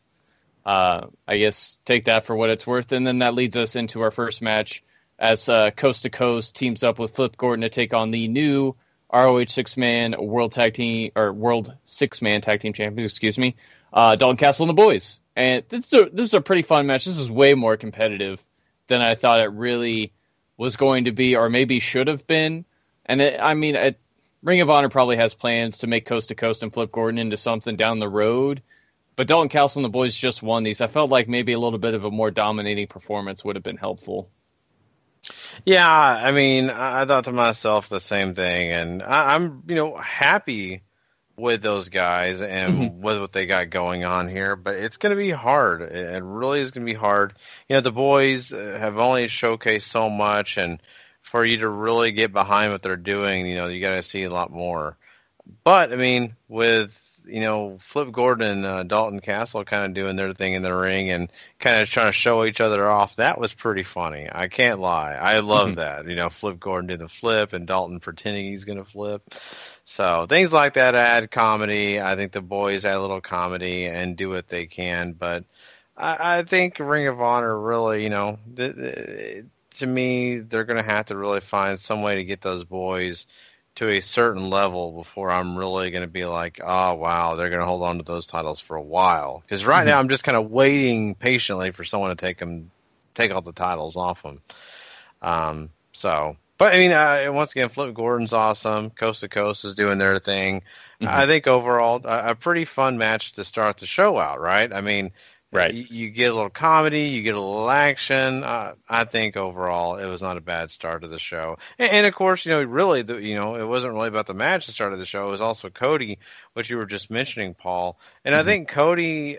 I guess take that for what it's worth. And then that leads us into our first match as Coast to Coast teams up with Flip Gordon to take on the new ROH Six-Man Tag Team Champions, Dalton Castle and the boys. And this is a pretty fun match. This is way more competitive than I thought it really was going to be, or maybe should have been. And Ring of Honor probably has plans to make Coast to Coast and Flip Gordon into something down the road. But Dalton Castle and the boys just won these. I felt like maybe a little bit of a more dominating performance would have been helpful. Yeah, I thought to myself the same thing, and I'm happy with those guys and with what they got going on here, but it's going to be hard. It really is going to be hard. The boys have only showcased so much, and for you to really get behind what they're doing, you got to see a lot more. But, with Flip Gordon and Dalton Castle kind of doing their thing in the ring and kind of trying to show each other off, that was pretty funny. I can't lie. I love that. Flip Gordon did the flip and Dalton pretending he's going to flip. So things like that add comedy. I think the boys add a little comedy and do what they can. But I think Ring of Honor really, to me, they're going to have to really find some way to get those boys to a certain level before I'm really going to be like, oh, wow, they're going to hold on to those titles for a while. Because right now I'm just kind of waiting patiently for someone to take all the titles off them. But, once again, Flip Gordon's awesome. Coast to Coast is doing their thing. I think overall a pretty fun match to start the show out, right? Right. You get a little comedy, you get a little action. I think overall it was not a bad start of the show. And of course, really, it wasn't really about the match that started the show. It was also Cody, which you were just mentioning, Paul. And I think Cody,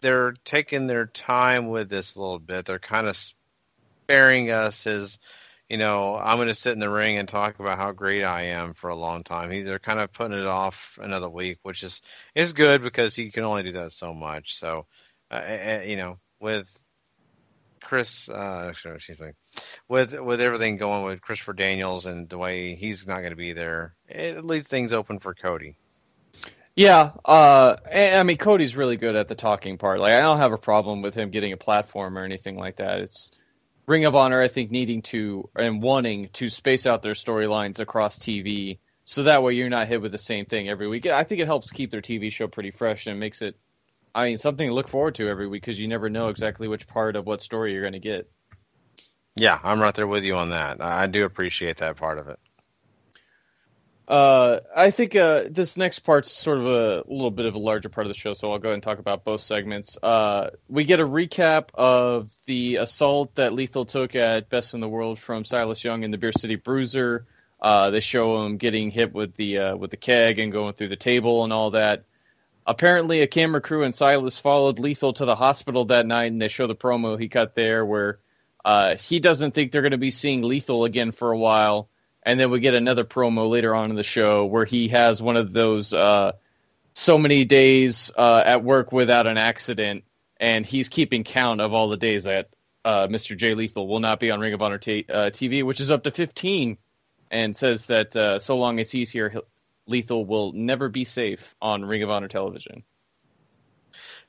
they're taking their time with this a little bit. They're kind of sparing us his, I'm going to sit in the ring and talk about how great I am for a long time. They're kind of putting it off another week, which is good because he can only do that so much. So, with Chris, with everything going with Christopher Daniels and the way he's not going to be there, it leaves things open for Cody. Yeah, Cody's really good at the talking part. Like, I don't have a problem with him getting a platform or anything like that. It's Ring of Honor, I think, needing to and wanting to space out their storylines across TV, so that way you're not hit with the same thing every week. I think it helps keep their TV show pretty fresh and makes it, something to look forward to every week because you never know exactly which part of what story you're going to get. Yeah, I'm right there with you on that. I do appreciate that part of it. I think this next part's sort of a little bit of a larger part of the show, so I'll go ahead and talk about both segments. We get a recap of the assault that Lethal took at Best in the World from Silas Young and the Beer City Bruiser. They show him getting hit with the keg and going through the table and all that. Apparently, a camera crew and Silas followed Lethal to the hospital that night, and they show the promo he cut there where he doesn't think they're going to be seeing Lethal again for a while. And then we get another promo later on in the show where he has one of those so many days at work without an accident, and he's keeping count of all the days that Mr. Jay Lethal will not be on Ring of Honor TV, which is up to 15, and says that so long as he's here, Lethal will never be safe on Ring of Honor television.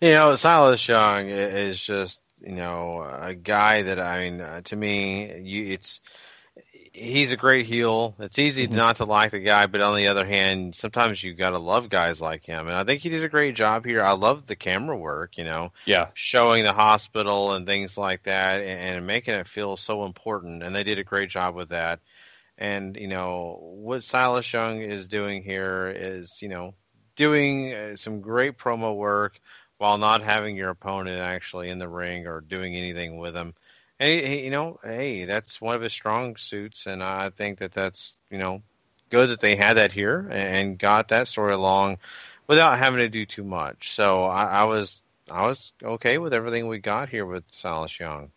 Silas Young is just, a guy that, to me, he's a great heel. It's easy not to like the guy, but on the other hand, sometimes you got to love guys like him. And I think he did a great job here. I love the camera work, showing the hospital and things like that and making it feel so important. And they did a great job with that. And, what Silas Young is doing here is, doing some great promo work while not having your opponent actually in the ring or doing anything with him. And, hey, that's one of his strong suits, and I think that's, good that they had that here and got that story along without having to do too much. So I was okay with everything we got here with Silas Young.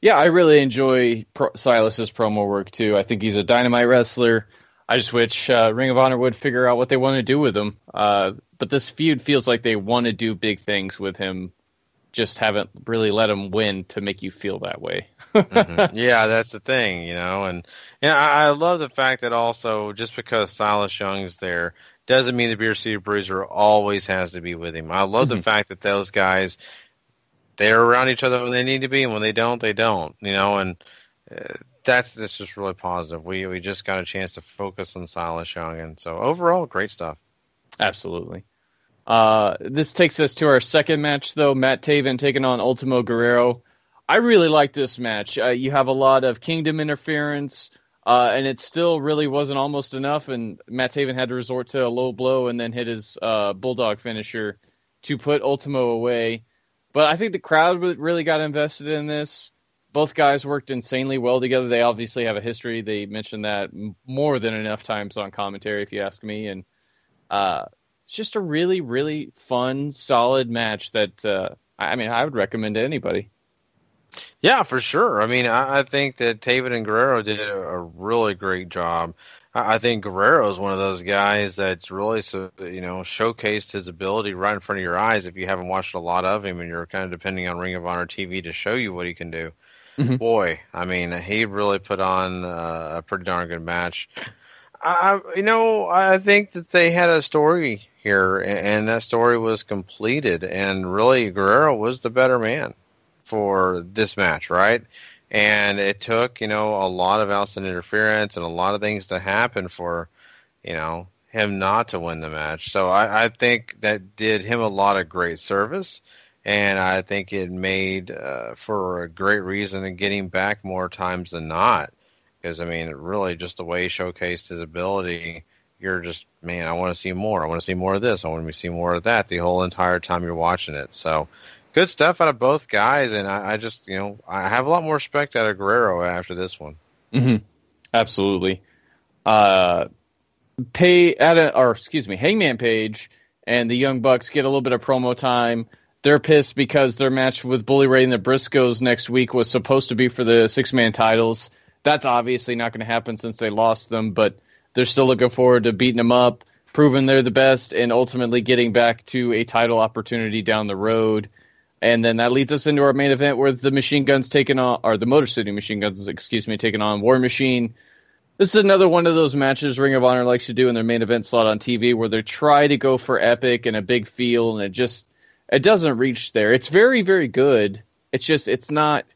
Yeah, I really enjoy Silas's promo work, too. I think he's a dynamite wrestler. I just wish Ring of Honor would figure out what they want to do with him. But this feud feels like they want to do big things with him. Just haven't really let him win to make you feel that way. Mm-hmm. Yeah, that's the thing, and I love the fact that also just because Silas Young's there doesn't mean the Beer City Bruiser always has to be with him. I love the fact that those guys, they're around each other when they need to be, and when they don't, they don't, and that's just really positive. We just got a chance to focus on Silas Young, and so overall, great stuff. Absolutely. This takes us to our second match, though. Matt Taven taking on Ultimo Guerrero. I really like this match. You have a lot of Kingdom interference, and it still really wasn't almost enough, and Matt Taven had to resort to a low blow and then hit his Bulldog finisher to put Ultimo away. But I think the crowd really got invested in this. Both guys worked insanely well together. They obviously have a history. They mentioned that more than enough times on commentary, if you ask me, and it's just a really, really fun, solid match that, I would recommend to anybody. Yeah, for sure. I think that Taven and Guerrero did a really great job. I think Guerrero is one of those guys that's really, showcased his ability right in front of your eyes if you haven't watched a lot of him and you're kind of depending on Ring of Honor TV to show you what he can do. Mm-hmm. Boy, he really put on a pretty darn good match. I think that they had a story here, and that story was completed, and really Guerrero was the better man for this match, right? And it took, a lot of outside interference and a lot of things to happen for, him not to win the match. So I think that did him a lot of great service, and I think it made for a great reason to get him back more times than not. Because, really, just the way he showcased his ability, you're just man, I want to see more. I want to see more of this. I want to see more of that the whole entire time you're watching it. So good stuff out of both guys, and I just, I have a lot more respect out of Guerrero after this one. Mm-hmm. Absolutely. Hangman Page and the Young Bucks get a little bit of promo time. They're pissed because their match with Bully Ray and the Briscoes next week was supposed to be for the 6-man titles. That's obviously not going to happen since they lost them, but they're still looking forward to beating them up, proving they're the best, and ultimately getting back to a title opportunity down the road. And then that leads us into our main event where the Machine Guns taking on War Machine. This is another one of those matches Ring of Honor likes to do in their main event slot on TV where they try to go for epic and a big feel, and it doesn't reach there. It's very, very good. It's not,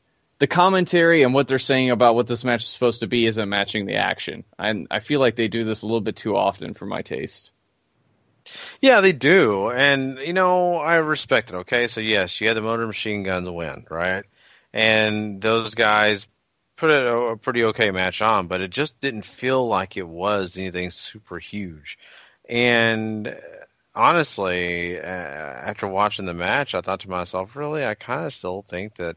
the commentary and what they're saying about what this match is supposed to be isn't matching the action. And I feel like they do this a little bit too often for my taste. Yeah, they do. And, I respect it, okay? So, yes, you had the Motor Machine Guns win, right? And those guys put a pretty okay match on, but it just didn't feel like it was anything super huge. And honestly, after watching the match, I thought to myself, really, I kind of still think that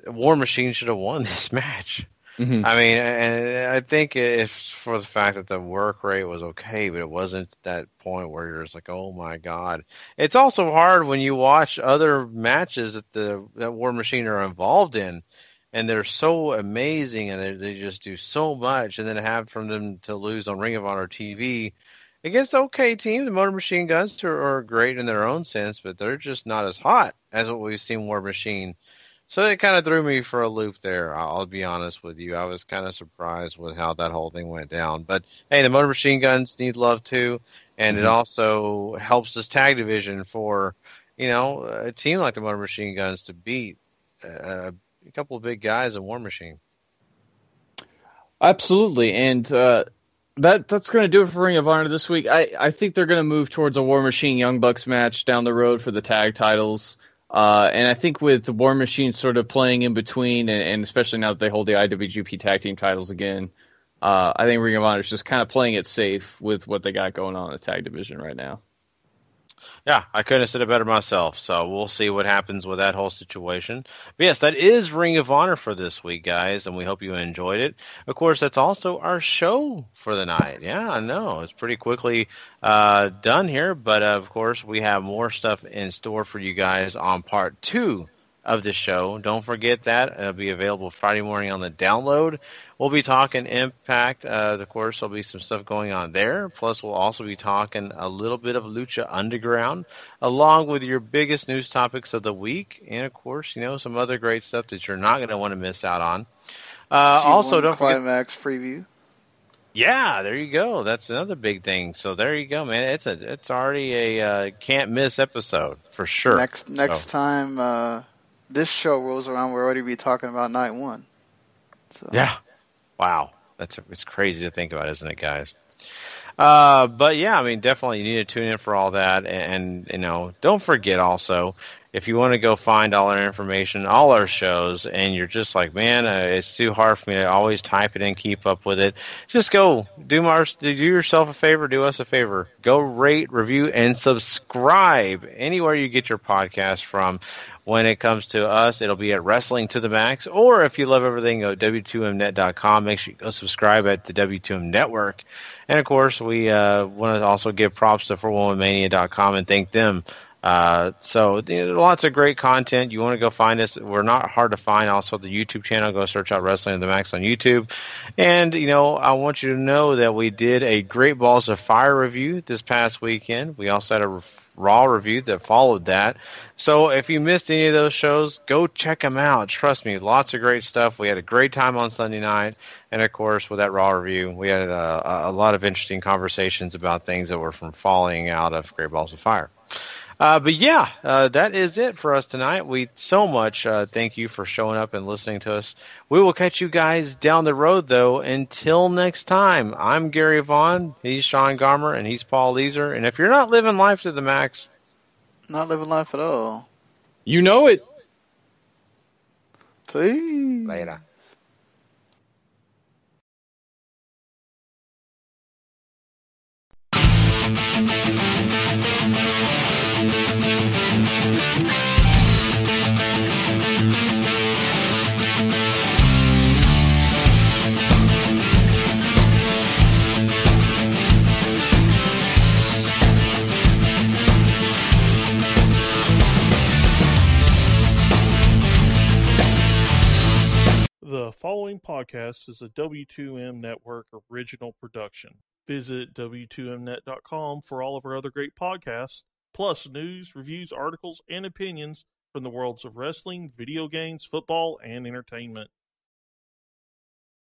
War Machine should have won this match. Mm-hmm. I mean, and I think it's for the fact that the work rate was okay, but it wasn't that point where you're just like, oh my God. It's also hard when you watch other matches that War Machine are involved in, and they're so amazing, and they just do so much, and then have from them to lose on Ring of Honor TV against the okay team. The Motor Machine Guns are great in their own sense, but they're just not as hot as what we've seen War Machine. So it kind of threw me for a loop there. I'll be honest with you. I was kind of surprised with how that whole thing went down. But, hey, the Motor Machine Guns need love too, and it also helps this tag division for, a team like the Motor Machine Guns to beat a couple of big guys in War Machine. Absolutely, and that's going to do it for Ring of Honor this week. I think they're going to move towards a War Machine Young Bucks match down the road for the tag titles. And I think with the War Machine sort of playing in between, and especially now that they hold the IWGP Tag Team titles again, I think Ring of Honor is just kind of playing it safe with what they got going on in the tag division right now. Yeah, I couldn't have said it better myself. So we'll see what happens with that whole situation. But yes, that is Ring of Honor for this week, guys, and we hope you enjoyed it. Of course, that's also our show for the night. Yeah, I know. It's pretty quickly done here, but of course, we have more stuff in store for you guys on part 2 of the show. Don't forget that. It'll be available Friday morning on the download. We'll be talking Impact. Of course, there'll be some stuff going on there. Plus, we'll also be talking a little bit of Lucha Underground, along with your biggest news topics of the week. And, of course, some other great stuff that you're not going to want to miss out on. Also, don't forget Climax preview. Yeah, there you go. That's another big thing. So there you go, man. It's already a can't miss episode for sure. Next time this show rolls around, we'll already be talking about night 1. So. Yeah. Wow. It's crazy to think about, isn't it, guys? But yeah, I mean, definitely you need to tune in for all that. And don't forget also, if you want to go find all our information, all our shows, and you're just like, man, it's too hard for me to always type it in, keep up with it, just go do yourself a favor, do us a favor. Go rate, review, and subscribe anywhere you get your podcast from. When it comes to us, it'll be at Wrestling to the Max. Or if you love everything, go to W2Mnet.com. Make sure you go subscribe at the W2M Network. And, of course, we want to also give props to 411mania.com and thank them. So lots of great content. You want to go find us. We're not hard to find. Also, the YouTube channel, go search out Wrestling to the Max on YouTube. And, I want you to know that we did a Great Balls of Fire review this past weekend. We also had a Raw review that followed that. So if you missed any of those shows, go check them out. Trust me, lots of great stuff. We had a great time on Sunday night. And, of course, with that Raw review, we had a lot of interesting conversations about things that were from falling out of Great Balls of Fire. But yeah, that is it for us tonight. We so much thank you for showing up and listening to us. We will catch you guys down the road, though. Until next time, I'm Gary Vaughan. He's Sean Garmer, and he's Paul Leazar. And if you're not living life to the max, not living life at all. You know it. Please. Later. podcast is a W2M Network original production. Visit W2Mnet.com for all of our other great podcasts, plus news, reviews, articles, and opinions from the worlds of wrestling, video games, football, and entertainment.